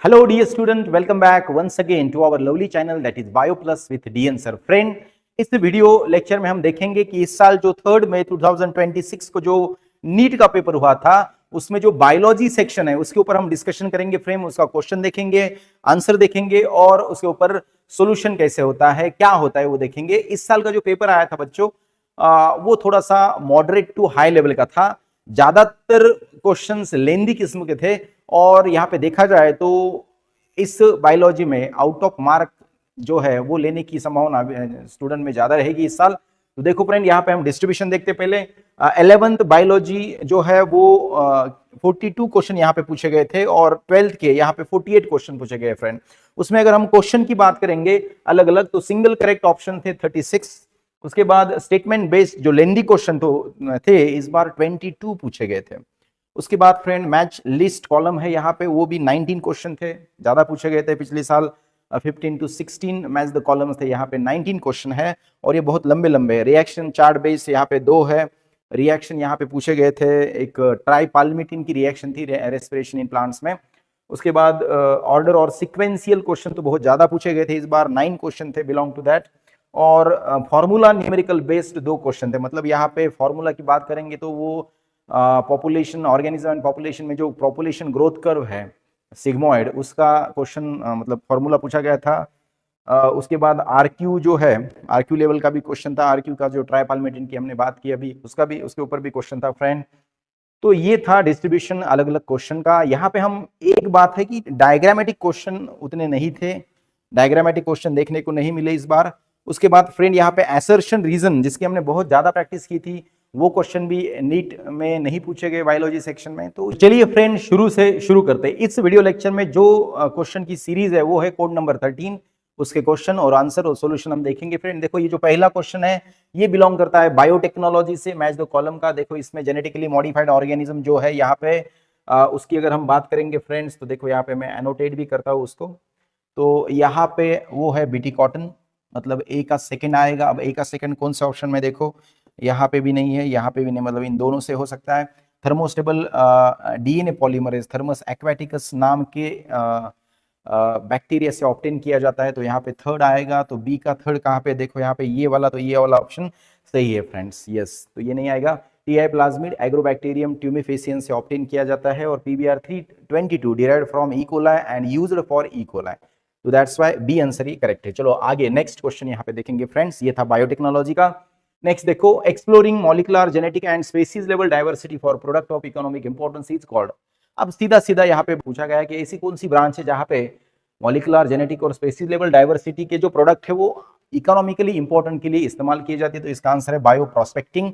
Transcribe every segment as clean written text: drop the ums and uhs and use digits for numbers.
Hello dear student, welcome back once again to our lovely channel that is Bio Plus with DN Sir. Friend, इस video lecture में हम देखेंगे कि इस साल जो 3 मई 2026 को जो नीट का पेपर हुआ था उसमें जो बायोलॉजी सेक्शन है उसके ऊपर हम डिस्कशन करेंगे। फ्रेंड, उसका क्वेश्चन देखेंगे, आंसर देखेंगे और उसके ऊपर सॉल्यूशन कैसे होता है, क्या होता है वो देखेंगे। इस साल का जो पेपर आया था बच्चों वो थोड़ा सा मॉडरेट टू हाई लेवल का था। ज्यादातर क्वेश्चंस लेंदी किस्म के थे और यहाँ पे देखा जाए तो इस बायोलॉजी में आउट ऑफ मार्क जो है वो लेने की संभावना स्टूडेंट में ज्यादा रहेगी इस साल। तो देखो फ्रेंड, यहाँ पे हम डिस्ट्रीब्यूशन देखते पहले 11th बायोलॉजी जो है वो 42 क्वेश्चन यहाँ पे पूछे गए थे और 12th के यहाँ पे 48 क्वेश्चन पूछे गए। फ्रेंड, उसमें अगर हम क्वेश्चन की बात करेंगे अलग अलग तो सिंगल करेक्ट ऑप्शन थे 36। उसके बाद स्टेटमेंट बेस्ड जो लेंदी क्वेश्चन तो थे इस बार 22 पूछे गए थे। उसके बाद फ्रेंड मैच लिस्ट कॉलम है यहाँ पे, वो भी 19 क्वेश्चन थे, ज्यादा पूछे गए थे। पिछले साल 15 to 16 मैच द कॉलम्स थे, यहाँ पे 19 क्वेश्चन है और ये बहुत लंबे लंबे। रिएक्शन चार्ट बेस यहाँ पे 2 है। रिएक्शन यहाँ पे पूछे गए थे, एक ट्राइपाल्मिटिन की रिएक्शन थी रेस्पिरेशन इन प्लांट्स में। उसके बाद ऑर्डर और सिक्वेंशियल क्वेश्चन तो बहुत ज्यादा पूछे गए थे इस बार, 9 क्वेश्चन थे बिलोंग टू दैट। और फॉर्मूला न्यूमेरिकल बेस्ड 2 क्वेश्चन थे। मतलब यहाँ पे फॉर्मूला की बात करेंगे तो वो पॉपुलेशन ऑर्गेनिज्म एंड पॉपुलेशन में जो पॉपुलेशन ग्रोथ कर्व है सिग्मोइड उसका क्वेश्चन मतलब फॉर्मूला पूछा गया था। उसके बाद आरक्यू जो है, आरक्यू लेवल का भी क्वेश्चन था। आरक्यू का जो ट्राइपाल्मिटिन की हमने बात की अभी उसका भी, उसके ऊपर भी क्वेश्चन था फ्रेंड। तो ये था डिस्ट्रीब्यूशन अलग अलग क्वेश्चन का। यहाँ पे हम एक बात है कि डायग्रामेटिक क्वेश्चन उतने नहीं थे, डायग्रामेटिक क्वेश्चन देखने को नहीं मिले इस बार। उसके बाद फ्रेंड यहाँ पे असर्शन रीजन जिसकी हमने बहुत ज्यादा प्रैक्टिस की थी वो क्वेश्चन भी नीट में नहीं पूछे गए बायोलॉजी सेक्शन में। तो चलिए फ्रेंड शुरू से शुरू करते हैं। इस वीडियो लेक्चर में जो क्वेश्चन की सीरीज है वो है कोड नंबर 13। उसके क्वेश्चन और आंसर और सॉल्यूशन हम देखेंगे। फ्रेंड देखो, ये जो पहला क्वेश्चन है ये बिलोंग करता है बायोटेक्नोलॉजी से, मैच द कॉलम का। देखो इसमें जेनेटिकली मॉडिफाइड ऑर्गेनिज्म जो है यहाँ पे उसकी अगर हम बात करेंगे फ्रेंड्स तो देखो यहाँ पे मैं एनोटेट भी करता हूँ उसको। तो यहाँ पे वो है बीटी कॉटन, मतलब ए का सेकंड आएगा। अब ए का सेकंड कौन से ऑप्शन में, देखो यहाँ पे भी नहीं है, यहाँ पे भी नहीं, मतलब इन दोनों से हो सकता है। Thermostable DNA polymerase thermos aquaticus नाम के बैक्टीरिया से ऑब्टेन किया जाता है, तो यहाँ पे थर्ड आएगा। तो बी का थर्ड कहाँ पे, देखो यहाँ पे ये वाला, तो ये वाला ऑप्शन सही है फ्रेंड्स। यस, तो ये नहीं आएगा। टीआई प्लाज्मिड एग्रोबैक्टीरियम ट्यूमिफेसियन से ऑब्टेन किया जाता है और PBR 322 derived from E coli and used for E coli, तो दैट्स व्हाई बी आंसर ही करेक्ट है। चलो आगे नेक्स्ट क्वेश्चन यहाँ पे देखेंगे फ्रेंड्स। ये था बायोटेक्नोलॉजी का। नेक्स्ट देखो, exploring molecular genetic and species level diversity for product of economic importance is called. अब सीधा सीधा यहाँ पे पूछा गया है कि ऐसी कौन सी ब्रांच है जहाँ पे मॉलिकुलर जेनेटिक और स्पीसीज लेवल डाइवर्सिटी के जो प्रोडक्ट है वो इकोनॉमिकली इंपॉर्टेंट के लिए इस्तेमाल किए जाते हैं। तो इसका आंसर है बायो प्रोस्पेक्टिंग,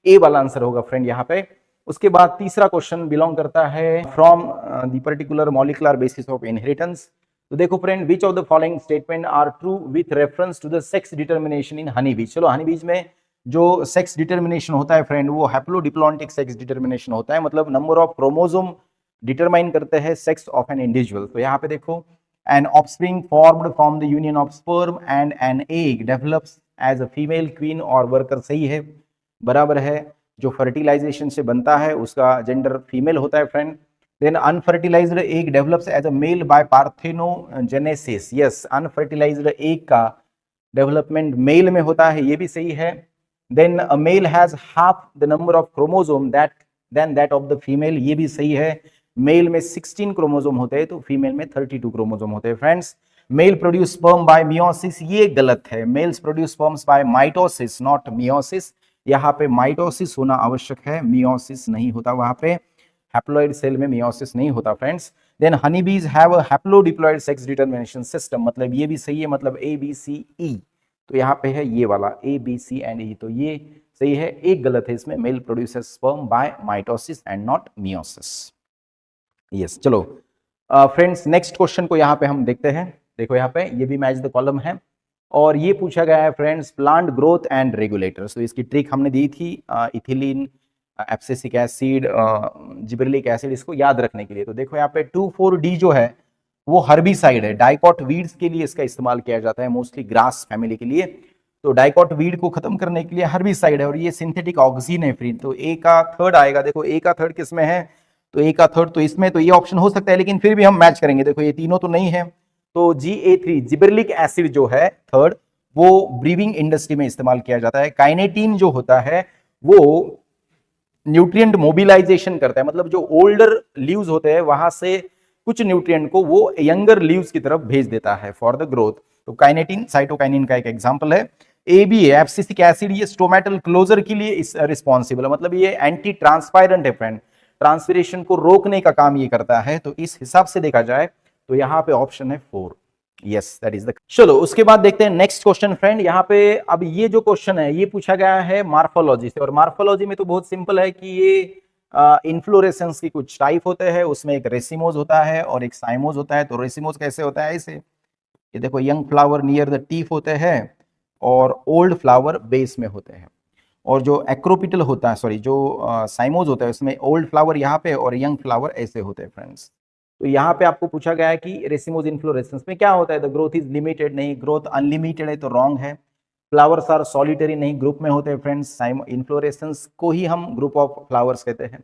ए वाला आंसर होगा फ्रेंड यहाँ पे। उसके बाद तीसरा क्वेश्चन बिलोंग करता है from the particular molecular basis of inheritance. तो देखो friend, which of the following statement are true with reference to the sex determination in honey bees. चलो हनी बीज में जो सेक्स डिटर्मिनेशन होता है फ्रेंड वो हैप्लोडिप्लॉन्टिक सेक्स डिटर्मिनेशन होता है, मतलब नंबर ऑफ क्रोमोसोम डिटरमाइन करते हैं सेक्स ऑफ एन इंडिविजुअल। तो यहाँ पे देखो, an offspring formed from the union of sperm and an egg develops as a female queen और वर्कर, सही है, बराबर है। जो फर्टिलाइजेशन से बनता है उसका जेंडर फीमेल होता है friend. Then unfertilised egg develops as a male by parthenogenesis. Yes, unfertilised egg का डेवलपमेंट मेल में होता है, ये भी सही है। Then a male has half the number of chromosome than that of the female, ये भी सही है। मेल में 16 क्रोमोसोम होते हैं तो फीमेल में 32 क्रोमोसोम होते हैं friends. Male produce sperm by meiosis, ये गलत है। Males produce sperms by mitosis not meiosis. यहाँ पे माइटोसिस होना आवश्यक है, मियोसिस नहीं होता वहां पे। हैप्लॉइड सेल में मियोसिस नहीं होता friends. Then honey bees have a haplodiploid sex determination system, मतलब ये भी सही है, मतलब ए बी सी ई। तो यहाँ पे है ये वाला ए बी सी एंड ई, तो ये सही है। एक गलत है इसमें, male produces sperm by mitosis and not meiosis. Yes, चलो फ्रेंड्स नेक्स्ट क्वेश्चन को यहाँ पे हम देखते हैं। देखो यहाँ पे ये भी मैच द कॉलम है और ये पूछा गया है friends plant growth and regulators. तो इसकी ट्रिक हमने दी थी, ethylene, abscisic acid, gibberellic acid, इसको याद रखने के लिए। तो देखो यहाँ पे 2,4-D जो है वो हर्बिसाइड है, डाइकॉट वीड्स के लिए इसका इस्तेमाल किया जाता है, मोस्टली ग्रास फैमिली के लिए। तो डाइकॉट वीड को खत्म करने के लिए हर्बिसाइड है और ये सिंथेटिक ऑक्सीन है फ्री। तो ए का थर्ड आएगा। देखो ए का थर्ड किसमें है, तो ए का थर्ड, तो इसमें तो ये ऑप्शन हो सकता है, लेकिन फिर भी हम मैच करेंगे। देखो ये तीनों तो नहीं है, तो GA3 जिबरलिक एसिड जो है थर्ड, वो ब्रीविंग इंडस्ट्री में इस्तेमाल किया जाता है। काइनेटीन जो होता है वो न्यूट्रिएंट मोबिलाइजेशन करता है, मतलब जो ओल्डर लीव्स होते हैं वहां से कुछ न्यूट्रिएंट को वो यंगर लीव्स की तरफ भेज देता है फॉर द ग्रोथ। तो काइनेटिन साइटोकाइनिन का एक एग्जांपल है। ABA एब्सिसिक एसिड, ये स्टोमेटल क्लोजर के लिए रिस्पॉन्सिबल है, मतलब ये एंटी ट्रांसपायरेंट है फ्रेंड, ट्रांसपिरेशन को रोकने का काम ये करता है। तो इस हिसाब से देखा जाए तो यहाँ पे ऑप्शन है 4, यस दैट इज द। चलो उसके बाद देखते हैं नेक्स्ट क्वेश्चन फ्रेंड। यहाँ पे अब ये जो क्वेश्चन है ये पूछा गया है मार्फोलॉजी से, और मार्फोलॉजी में तो बहुत सिंपल है कि ये इन्फ्लोरेसेंस की कुछ टाइप होते हैं, उसमें एक रेसिमोज होता है और एक साइमोज होता है। तो रेसिमोज कैसे होता है, ऐसे ये देखो, यंग फ्लावर नियर द टीफ होते हैं और ओल्ड फ्लावर बेस में होते हैं। और जो एक्रोपिटल होता है, सॉरी जो साइमोज होता है, उसमें ओल्ड फ्लावर यहाँ पे और यंग फ्लावर ऐसे होते हैं फ्रेंड्स। तो यहाँ पे आपको पूछा गया है कि रेसिमोज इन्फ्लोरेसेंस में क्या होता है, द ग्रोथ इज लिमिटेड, नहीं ग्रोथ अनलिमिटेड है तो रॉन्ग है। फ्लावर्स आर सॉलिटरी, नहीं ग्रुप में होते हैं फ्रेंड्स। इन्फ्लोरेसेंस को ही हम ग्रुप ऑफ फ्लावर्स कहते हैं।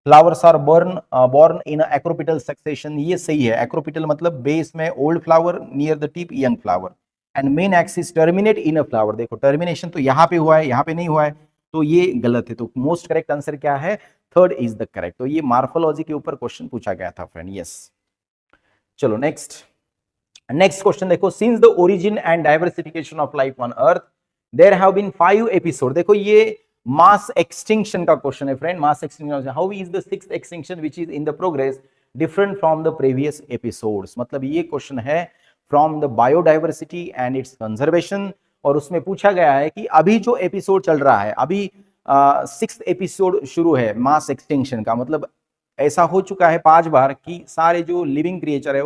Flowers are borne in acropetal succession, ये सही है। एक्रोपिटल मतलब बेस में old flower, near the tip young flower, and main axis terminate in a flower. देखो टर्मिनेशन तो यहाँ पे हुआ है, यहाँ पे नहीं हुआ है, तो ये गलत है। तो मोस्ट करेक्ट आंसर क्या है, थर्ड इज द करेक्ट। तो ये मार्फोलॉजी के ऊपर क्वेश्चन पूछा गया था फ्रेंड, यस। चलो नेक्स्ट क्वेश्चन देखो, since the origin and diversification of life on earth there have been 5 episode. देखो ये मास एक्सटिंक्शन का क्वेश्चन है friend, mass extinction, how is the 6th extinction which is in the progress different from the previous episodes. मतलब ये question है from the biodiversity and its conservation, और उसमें पूछा गया है कि अभी जो एपिसोड चल रहा है, अभी 6th एपिसोड शुरू है मास एक्सटिंक्शन का, मतलब ऐसा हो चुका है 5 बार कि सारे जो लिविंग क्रिएचर है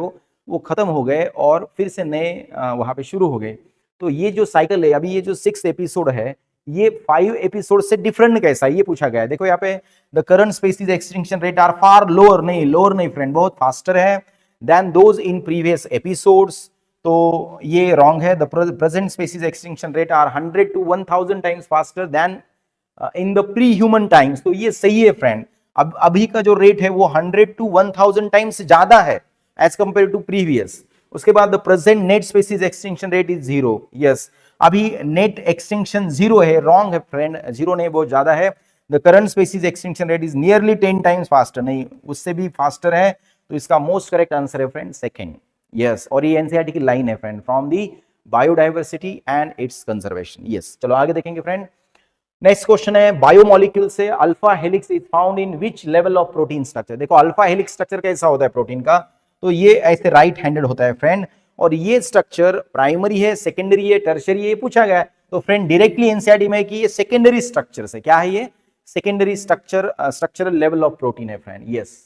वो खत्म हो गए और फिर से नए वहां पे शुरू हो गए। तो ये जो साइकिल है, अभी ये जो 6th एपिसोड है, ये 5 एपिसोड से डिफरेंट कैसा है ये पूछा गया है। देखो यहाँ पे the current species extinction rate are far lower, नहीं फ्रेंड, बहुत फास्टर है than those in previous episodes. तो ये रॉन्ग है। The present species extinction rate are 100 to 1000 times faster than in the pre human times. तो ये सही है फ्रेंड, अब अभी का जो रेट है वो 100 to 1000 टाइम्स ज्यादा है एज कंपेयर टू प्रीवियस। उसके बाद the present net species extinction rate is 0, yes अभी नेट एक्सटिंक्शन 0 है, रॉन्ग है फ्रेंड, 0 नहीं, बहुत ज्यादा है। The current species extinction rate is nearly 10 times faster, नहीं उससे भी फास्टर है। तो इसका मोस्ट करेक्ट आंसर है फ्रेंड सेकंड, यस। और ये एनसीईआरटी की लाइन है friend, from the biodiversity and its conservation, yes. चलो आगे देखेंगे फ्रेंड। नेक्स्ट क्वेश्चन है, बायोमोलिक्यूल से alpha helix is found in which level of protein structure. देखो अल्फा हेलिक्स स्ट्रक्चर कैसा होता है प्रोटीन का, तो ये ऐसे राइट हैंडेड होता है फ्रेंड, और ये स्ट्रक्चर प्राइमरी है, सेकेंडरी है, टर्शियरी है, ये पूछा गया है। तो फ्रेंड डायरेक्टली एनसीईआरटी में कि ये सेकेंडरी स्ट्रक्चर से, क्या है ये secondary structure, structural level of protein है फ्रेंड, यस।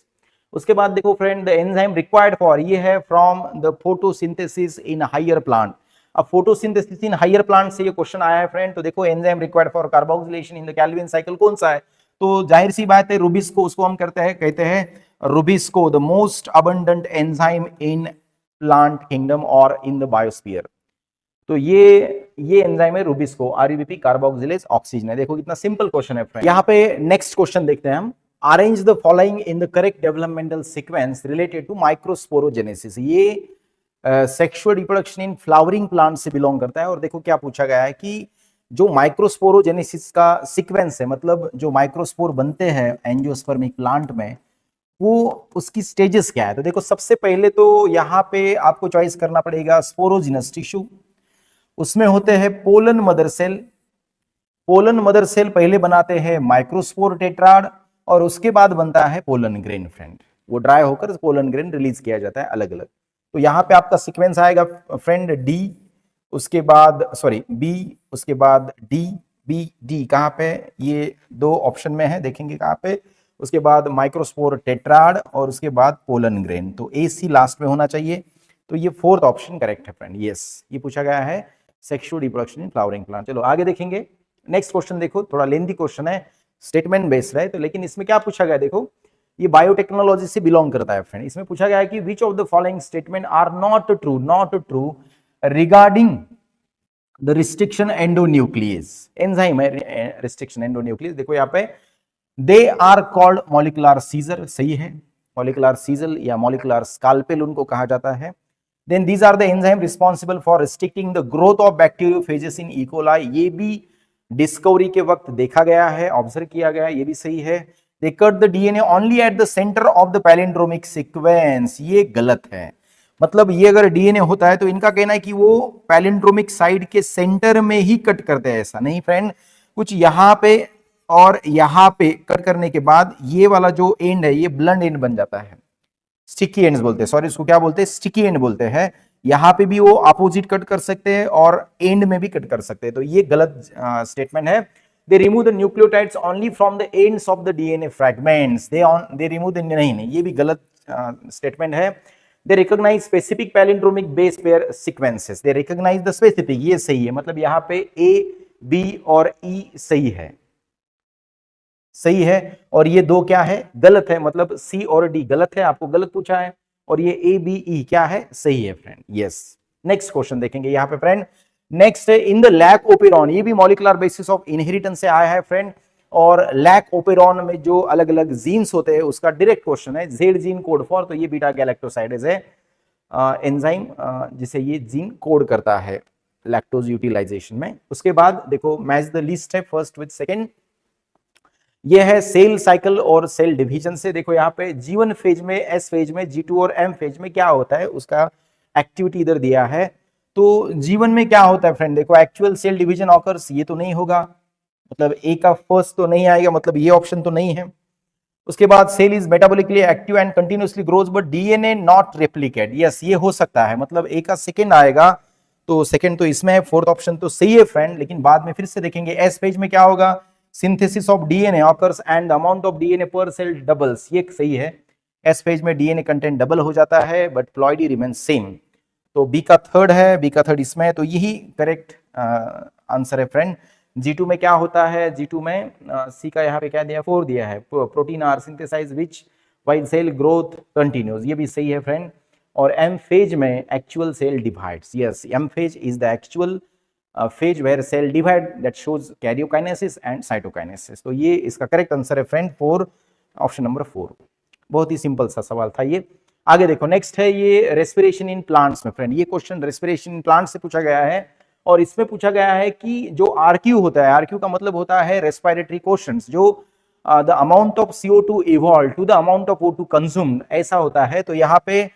उसके बाद देखो friend, the enzyme required for, ये है from the photosynthesis in higher plant. अब फोटोसिंथेसिस इन हायर प्लांट से ये क्वेश्चन आया है फ्रेंड। तो देखो enzyme required for carboxylation in the Calvin cycle कौन सा है, तो जाहिर सी बात है रुबिस्को, उसको हम कहते हैं Rubisco, the most abundant enzyme in plant kingdom और इन द बायोस्फीयर। तो ये एंजाइम है रुबिस्को, आरयूबीपी कार्बोक्सिलेज ऑक्सीजन है। देखो कितना सिंपल क्वेश्चन है फ्रेंड। यहाँ पे नेक्स्ट क्वेश्चन देखते हैं हम, arrange the following in the correct developmental sequence related to microsporogenesis. ये sexual reproduction in flowering plant से बिलोंग करता है। और देखो क्या पूछा गया है कि जो माइक्रोस्पोरोजेनेसिस का सीक्वेंस है, मतलब जो माइक्रोस्पोर बनते हैं एंजियोस्पर्मिक प्लांट में, वो उसकी स्टेजेस क्या है। तो देखो सबसे पहले तो यहाँ पे आपको चॉइस करना पड़ेगा स्पोरोजिनस टिश्यू, उसमें होते हैं pollen mother cell. Pollen mother cell पहले बनाते हैं माइक्रोस्पोर टेट्राड, और उसके बाद बनता है पोलन ग्रेन फ्रेंड, वो ड्राई होकर पोलन ग्रेन रिलीज किया जाता है अलग अलग। तो यहाँ पे आपका सीक्वेंस आएगा फ्रेंड डी, उसके बाद सॉरी बी, उसके बाद डी, बी डी, कहाँ पे, ये 2 ऑप्शन में है, देखेंगे कहाँ पे। उसके बाद माइक्रोस्पोर टेट्राड और उसके बाद पोलन ग्रेन, तो ए सी लास्ट में होना चाहिए। तो ये 4th ऑप्शन करेक्ट है फ्रेंड, यस। ये पूछा गया है sexual reproduction in flowering plant. चलो आगे देखेंगे। नेक्स्ट क्वेश्चन देखो, थोड़ा लेंथी क्वेश्चन है, स्टेटमेंट बेस्ड है, तो लेकिन इसमें क्या पूछा गया, देखो ये बायोटेक्नोलॉजी से बिलोंग करता है फ्रेंड। इसमें पूछा गया है कि which of the following statement are not true regarding the restriction endonuclease. Enzyme है रिस्ट्रिक्शन एंडोन्यूक्लियस। देखो यहाँ पे they are called molecular scissor, सही है, मॉलिकुलर सीजल या मॉलिकुलर स्काल्पेल उनको कहा जाता है। Then these are the enzyme responsible for restricting the growth of bacteriophages in E coli, ये भी डिस्कवरी के वक्त देखा गया है, ऑब्जर्व किया गया, ये भी सही है। They cut the DNA only at the centre of the palindromic sequence, ये गलत है। मतलब ये अगर डीएनए होता है तो इनका कहना है कि वो पैलिंड्रोमिक साइड के सेंटर में ही कट करते हैं, ऐसा नहीं फ्रेंड, कुछ यहां पे और यहां पे कट करने के बाद ये वाला जो एंड है ये ब्लंट एंड बन जाता है, स्टिकी एंड्स बोलते हैं, सॉरी इसको क्या बोलते हैं, स्टिकी एंड बोलते हैं। यहां पे भी वो अपोजिट कट कर सकते हैं और एंड में भी कट कर सकते हैं, तो ये गलत स्टेटमेंट है। They remove the nucleotides only from the ends of the DNA fragments, they remove the, नहीं, ये भी गलत स्टेटमेंट है। They recognise specific palindromic base pair sequences, they recognise the specific, ये सही है, मतलब यहाँ पे ए बी और ई सही है, सही है, और ये दो क्या है, गलत है, मतलब सी और डी गलत है, आपको गलत पूछा है, और ये ए बी ई क्या है, सही है फ्रेंड, यस। नेक्स्ट क्वेश्चन देखेंगे यहाँ पे फ्रेंड, नेक्स्ट है इन द लैक ओपेरॉन, ये भी मॉलिकुलर बेसिस ऑफ इनहेरिटेंस से आया है फ्रेंड, और लैक ओपेरॉन में जो अलग अलग जीन्स होते हैं उसका डायरेक्ट क्वेश्चन है, जेड जीन कोड फॉर, तो ये बीटा गैलेक्टोसाइडेज है एंजाइम जिसे ये जीन कोड करता है लैक्टोज यूटिलाइजेशन में। उसके बाद देखो मैच द लिस्ट है फर्स्ट विद सेकंड, ये है सेल साइकिल और सेल डिवीजन से। देखो यहाँ पे G1 फेज में, एस फेज में, G2 और M फेज में क्या होता है उसका एक्टिविटी इधर दिया है। तो G1 में क्या होता है फ्रेंड, देखो एक्चुअल सेल डिवीजन ऑकर्स, ये तो नहीं होगा, मतलब ए का फर्स्ट तो नहीं आएगा, मतलब ये ऑप्शन तो नहीं है। उसके बाद cell is metabolically active and continuously grows but DNA not replicate, yes ये हो सकता है, मतलब ए का सेकेंड आएगा, तो सेकेंड तो इसमें है, फोर्थ ऑप्शन तो सही है फ्रेंड, लेकिन बाद में फिर से देखेंगे एस फेज में क्या होगा, synthesis of DNA occurs and the amount of DNA पर सेल डबल्स, ये सही है, एस फेज में डीएनए कंटेंट डबल हो जाता है बट प्लॉइडी रिमेन सेम, तो बी का थर्ड है, बी का थर्ड इसमें है, तो यही करेक्ट आंसर है फ्रेंड। G2 में क्या होता है, G2 में सी का यहाँ पे क्या दिया, 4 दिया है, protein are synthesise which while cell growth continues, ये भी सही है फ्रेंड। और एम फेज में actual cell divides, yes M phase is the actual phase where cell divide that shows karyokinesis and cytokinesis, तो ये इसका करेक्ट आंसर है फ्रेंड 4, ऑप्शन नंबर 4। बहुत ही सिंपल सा सवाल था ये। आगे देखो नेक्स्ट है ये रेस्पिरेशन इन प्लांट्स में फ्रेंड, ये क्वेश्चन रेस्पिरेशन इन प्लांट्स से पूछा गया है, और इसमें पूछा गया है कि जो आरक्यू होता है, आरक्यू का मतलब होता है रेस्पिरेटरी क्वेश्चंस, जो the amount of CO2 evolve to the amount of O2 consumed, ऐसा होता है। तो यहाँ पे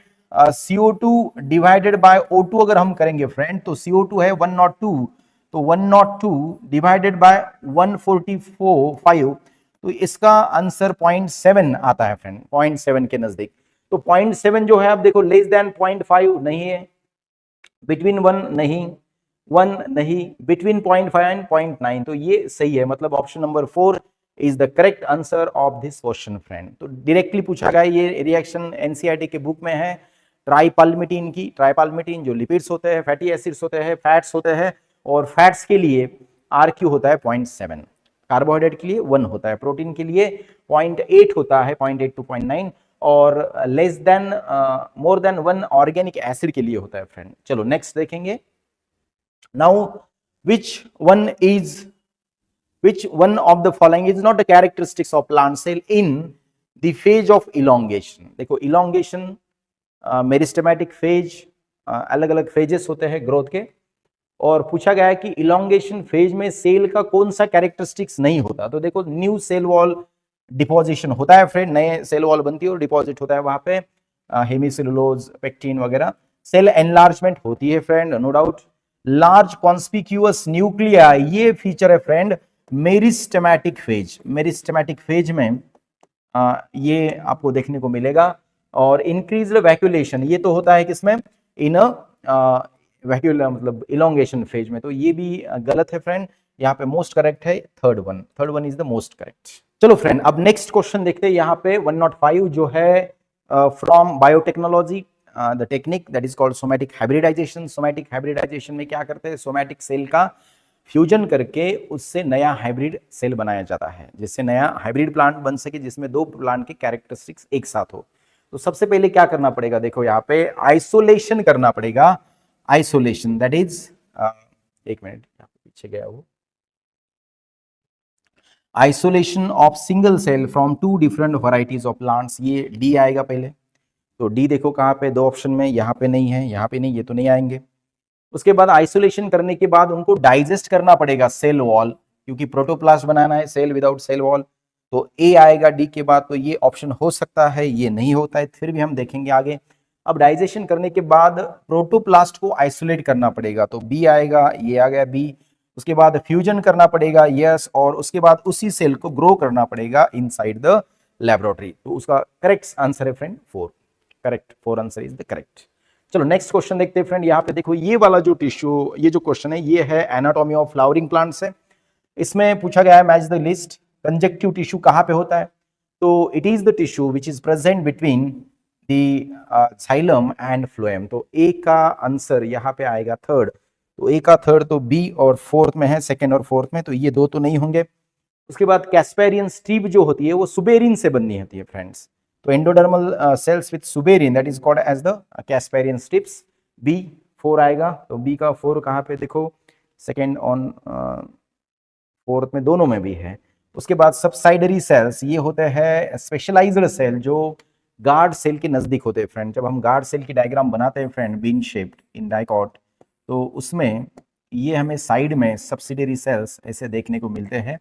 CO2 डिवाइडेड बाय O2 अगर हम करेंगे फ्रेंड, तो CO2 है 102, तो 102 डिवाइडेड बाय 144.5, तो इसका आंसर 0.7 आता है फ्रेंड, 0.7 के नजदीक। तो 0.7 जो है आप देखो लेस देन 0.5 नहीं है, बिटवीन 1 नहीं, 1 नहीं, बिटवीन 0.5 एंड 0.9, तो ये सही है, मतलब option number 4 is the correct answer of this question friend. तो डायरेक्टली पूछा गया, ये रिएक्शन एनसीईआरटी के बुक में है, ट्राइपाल्मिटीन की, ट्राइपाल्मिटीन जो लिपिड्स होते हैं, फैटी एसिड्स होते हैं, फैट्स होते हैं, और फैट्स के लिए आरक्यू होता है 0.7, कार्बोहाइड्रेट के लिए 1 होता है, प्रोटीन के लिए 0.8 होता है, 0.8 to 0.9, और less than more than 1 organic acid के लिए होता है फ्रेंड। चलो नेक्स्ट देखेंगे। Now, which one of the following is not the characteristics of plant cell in the phase of elongation? देखो elongation, मेरिस्टेमेटिक फेज, अलग अलग फेजेस होते हैं ग्रोथ के, और पूछा गया है कि elongation फेज में सेल का कौन सा कैरेक्टरिस्टिक्स नहीं होता। तो देखो न्यू सेल वॉल डिपोजिशन होता है फ्रेंड, नए सेल वॉल बनती है और डिपॉजिट होता है वहां पे, हेमिसेलुलोज, पेक्टिन वगैरह। सेल एनलार्जमेंट होती है friend, no doubt. Large conspicuous nuclei, ये फीचर है friend meristematic phase, meristematic phase में ये आपको देखने को मिलेगा। और इंक्रीज्ड वैक्यूलेशन, ये तो होता है किसमें, इन वैक्यूलर मतलब इलोंगेशन फेज में, तो ये भी गलत है फ्रेंड, यहाँ पे मोस्ट करेक्ट है third one is the most correct. चलो फ्रेंड अब नेक्स्ट क्वेश्चन देखते हैं, यहाँ पे 105 जो है from biotechnology, the technique that is called somatic hybridisation. Somatic hybridisation में क्या करते हैं, सोमैटिक सेल का फ्यूजन करके उससे नया हाइब्रिड सेल बनाया जाता है, जिससे नया हाइब्रिड प्लांट बन सके, जिसमें दो प्लांट के कैरेक्टरिस्टिक्स एक साथ हो। तो सबसे पहले क्या करना पड़ेगा, देखो यहाँ पे आइसोलेशन करना पड़ेगा, आइसोलेशन दैट इज, एक मिनट यहाँ पे पीछे गया वो, isolation of single cell from two different varieties of plants, ये डी आएगा पहले। तो डी देखो कहाँ पे, दो ऑप्शन में, यहाँ पे नहीं है, यहाँ पे नहीं, ये तो नहीं आएंगे। उसके बाद आइसोलेशन करने के बाद उनको डाइजेस्ट करना पड़ेगा सेल वॉल, क्योंकि प्रोटोप्लास्ट बनाना है, सेल विदाउट सेल वॉल। तो ए आएगा डी के बाद, तो ये ऑप्शन हो सकता है, ये नहीं होता है, फिर भी हम देखेंगे आगे। अब डाइजेशन करने के बाद प्रोटोप्लास्ट को आइसोलेट करना पड़ेगा, तो बी आएगा, ये आ गया बी। उसके बाद फ्यूजन करना पड़ेगा, यस, और उसके बाद उसी सेल को ग्रो करना पड़ेगा इनसाइड द लैबोरेटरी। तो उसका करेक्ट आंसर है friend 4, correct, 4 answer is the correct. चलो नेक्स्ट क्वेश्चन देखते हैं फ्रेंड। यहाँ पे देखो ये वाला जो टिश्यू, ये जो क्वेश्चन है, ये है एनाटॉमी ऑफ फ्लावरिंग प्लांट्स है। इसमें पूछा गया है match the list, conjunctive tissue कहाँ पे होता है? तो it is the tissue which is present between the xylem and phloem. तो ए का आंसर यहाँ पे आएगा थर्ड। तो ए का थर्ड तो बी और फोर्थ में है, सेकेंड और फोर्थ में, तो ये दो तो नहीं होंगे। उसके बाद कैस्पेरियन स्ट्रिप जो होती है वो सुबेरिन से बननी होती है फ्रेंड्स। तो endodermal cells with suberin, that is called as the Casparian strips. B 4 आएगा, तो बी का 4 कहाँ पे देखो, सेकेंड ऑन फोर्थ में, दोनों में भी है। उसके बाद सबसाइडरी सेल्स, ये होते हैं स्पेशलाइज्ड सेल जो गार्ड सेल के नजदीक होते हैं फ्रेंड। जब हम गार्ड सेल की डायग्राम बनाते हैं friend, bean shaped in dicot, तो उसमें ये हमें साइड में सब्सिडरी सेल्स ऐसे देखने को मिलते हैं।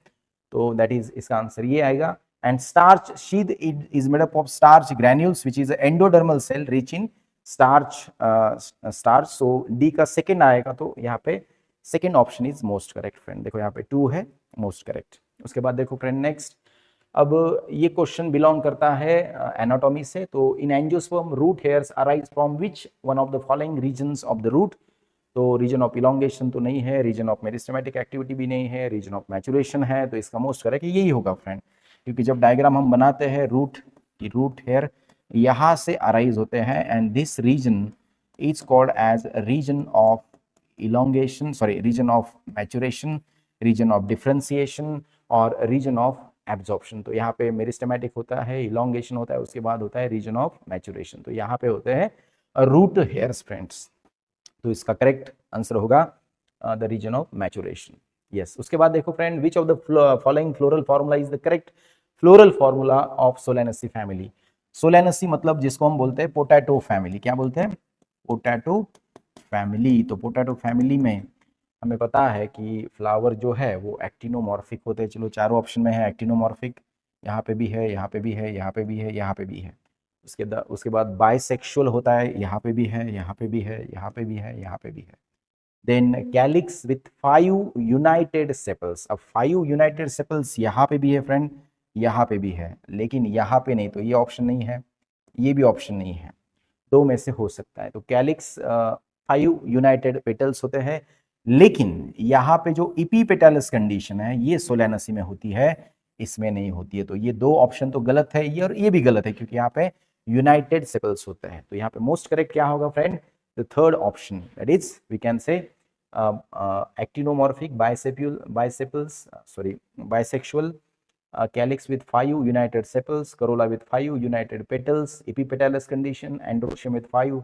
तो दैट इज, इसका आंसर ये आएगा। And starch sheath is made up of starch granules which is endodermal cell rich in starch. So D का सेकेंड आएगा, तो यहाँ पे second option is most correct friend. देखो यहाँ पे 2 है, मोस्ट करेक्ट। उसके बाद देखो फ्रेंड नेक्स्ट, अब ये क्वेश्चन बिलोंग करता है एनाटॉमी से। तो in angiosperm root hairs arise from which one of the following regions of the root? तो रीजन ऑफ इलोंगेशन तो नहीं है, रीजन ऑफ मेरिस्टेमेटिक एक्टिविटी भी नहीं है, रीजन ऑफ मैचुरेशन है। तो इसका मोस्ट करेक्ट यही होगा फ्रेंड, क्योंकि जब डायग्राम हम बनाते हैं रूट की, रूट हेयर यहाँ से अराइज होते हैं, and this region is called as region of elongation, sorry, region of maturation, region of differentiation और रीजन ऑफ एब्जॉर्प्शन। तो यहाँ पे मेरिस्टेमेटिक होता है, इलोंगेशन होता है, उसके बाद होता है रीजन ऑफ मैचुरेशन। तो यहाँ पे होते हैं रूट हेयर्स फ्रेंड्स। तो इसका करेक्ट आंसर होगा the region of maturation, yes. उसके बाद देखो friend, which of the following floral formula is the correct floral formula of Solanaceae family? Solanaceae मतलब जिसको हम बोलते हैं पोटैटो फैमिली, क्या बोलते हैं? Potato family. तो पोटैटो फैमिली में हमें पता है कि फ्लावर जो है वो एक्टिनोमॉर्फिक होते हैं। चलो चारों ऑप्शन में है एक्टिनोमॉर्फिक, यहाँ पे भी है, यहाँ पे भी है, यहाँ पे भी है, यहाँ पे भी है। उसके बाद बाइसेक्सुअल होता है, यहाँ पे भी है, यहाँ पे भी है, यहाँ पे भी है, यहाँ पे भी है। Then calyx with 5 united sepals. अब 5 यूनाइटेड सेपल्स यहाँ पे भी है फ्रेंड, यहाँ पे भी है, लेकिन यहाँ पे नहीं। तो ये ऑप्शन नहीं है, ये भी ऑप्शन नहीं है, दो में से हो सकता है। तो कैलिक्स 5 यूनाइटेड पेटल्स होते हैं, लेकिन यहाँ पे जो इपीपेटलस कंडीशन है ये सोलेनेसी में होती है, इसमें नहीं होती है। तो ये दो ऑप्शन तो गलत है, ये और ये भी गलत है, क्योंकि यहाँ पे यूनाइटेड सेपल्स होते हैं। तो यहाँ पे मोस्ट करेक्ट क्या होगा friend? The third option, that is we can say actinomorphic bisexual calyx with 5 united sepals, corolla with 5 united petals, epipetalous condition, androecium with 5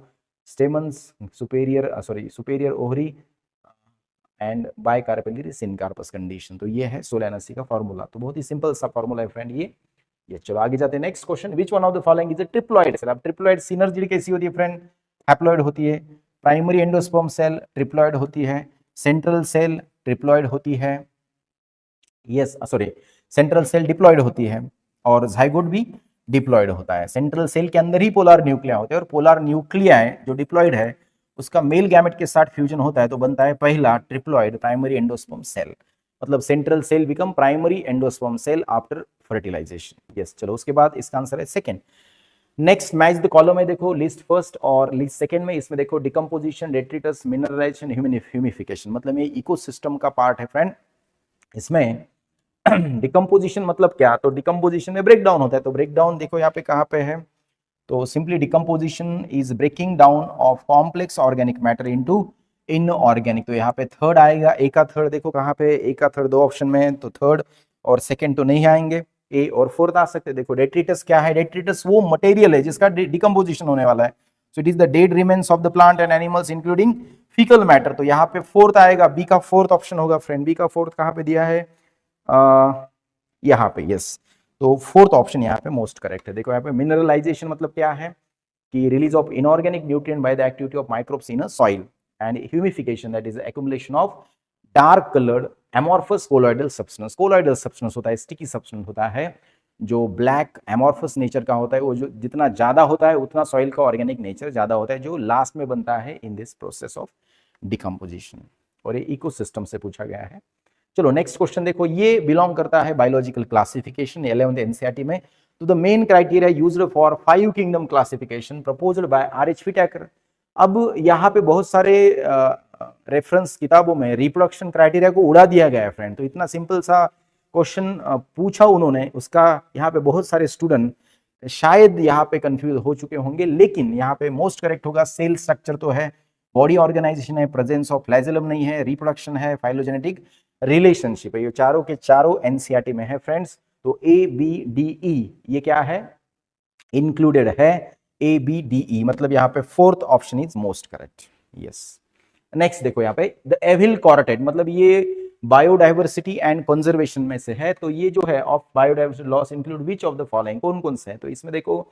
stamens, superior ovary and bicarpellary syncarpous condition. तो ये है Solanaceae का formula. तो बहुत ही simple सा formula है friend ये। चलो आगे जाते हैं next question, which one of the following is a triploid cell? अब ट्रिप्लॉइड सिनर्जी कैसी होती है फ्रेंड? हैप्लॉइड होती है। प्राइमरी एंडोस्पर्म सेल ट्रिप्लॉइड होती है, सेंट्रल सेल ट्रिप्लॉइड होती है, yes sorry, central cell diploid होती है, और जाइगोट भी डिप्लॉइड होता है। सेंट्रल सेल के अंदर ही पोलर न्यूक्लिया होते हैं, और पोलर न्यूक्लिया जो डिप्लॉइड है उसका मेल गैमेट के साथ फ्यूजन होता है, तो बनता है पहला ट्रिप्लॉइड प्राइमरी एंडोस्पर्म सेल। मतलब central cell become primary endosperm cell after fertilisation, yes. चलो उसके बाद इसका आंसर है second. Next match the column में देखो, लिस्ट फर्स्ट और लिस्ट सेकंड में, इसमें देखो डिकम्पोजिशन, डेट्रिटस, मिनरलाइजेशन, ह्यूमिफिकेशन, मतलब ये इकोसिस्टम का पार्ट है फ्रेंड। इसमें डिकम्पोजिशन मतलब क्या? तो डिकम्पोजिशन में ब्रेक डाउन होता है। तो ब्रेक डाउन देखो यहाँ पे कहाँ पे है, तो simply decomposition is breaking down of complex organic matter into inorganic. तो यहाँ पे थर्ड आएगा। ए का थर्ड देखो कहाँ पे, ए का थर्ड दो ऑप्शन में है, तो थर्ड और सेकंड तो नहीं आएंगे, ए और फोर्थ आ सकते। देखो डेट्रिटस क्या है? डेट्रिटस वो मटेरियल है जिसका डिकम्पोजिशन होने वाला है। So it is the dead remains of the plant and animals including faecal matter. तो यहाँ पे फोर्थ आएगा, बी का फोर्थ ऑप्शन होगा फ्रेंड। बी का फोर्थ कहाँ पे दिया है? यहाँ पे, यस। तो फोर्थ ऑप्शन यहाँ पे मोस्ट करेक्ट है। देखो यहाँ पे मिनरलाइजेशन मतलब क्या है कि release of inorganic nutrient by the activity of microbes in a soil, and humification that is accumulation of dark coloured amorphous colloidal substance. Colloidal substance होता है, स्टिकी सब्सटेंस होता है जो ब्लैक एमॉर्फस नेचर का होता है। वो जो जितना ज्यादा होता है उतना सॉइल का ऑर्गेनिक नेचर ज्यादा होता है, जो लास्ट में बनता है in this process of decomposition. और ये इकोसिस्टम से पूछा गया है। चलो नेक्स्ट क्वेश्चन देखो, ये बिलोंग करता है बायोलॉजिकल क्लासिफिकेशन 11th एनसीईआरटी में। तो the main criteria used for 5 kingdom classification proposed by R H. Whittaker. अब यहाँ पे बहुत सारे रेफरेंस किताबों में रिप्रोडक्शन क्राइटेरिया को उड़ा दिया गया है फ्रेंड। तो इतना सिंपल सा क्वेश्चन पूछा उन्होंने, उसका यहाँ पे बहुत सारे स्टूडेंट शायद यहाँ पे कंफ्यूज हो चुके होंगे, लेकिन यहाँ पे मोस्ट करेक्ट होगा सेल स्ट्रक्चर तो है, बॉडी ऑर्गेनाइजेशन है, प्रेजेंस ऑफ फ्लैजेलम नहीं है, रिप्रोडक्शन है, फाइलोजेनेटिक रिलेशनशिप है। ये चारों के चारों एनसीईआरटी में है फ्रेंड्स। तो ए बी डी ई ये क्या है, इंक्लूडेड है। ए बी डी ई मतलब यहाँ पे fourth option is most correct, yes. Next देखो यहाँ पे द एविल कॉर्टेट मतलब ये बायोडाइवर्सिटी एंड कंजर्वेशन में से है। तो ये जो है of biodiversity loss include which of the following, कौन कौन से है। तो इसमें देखो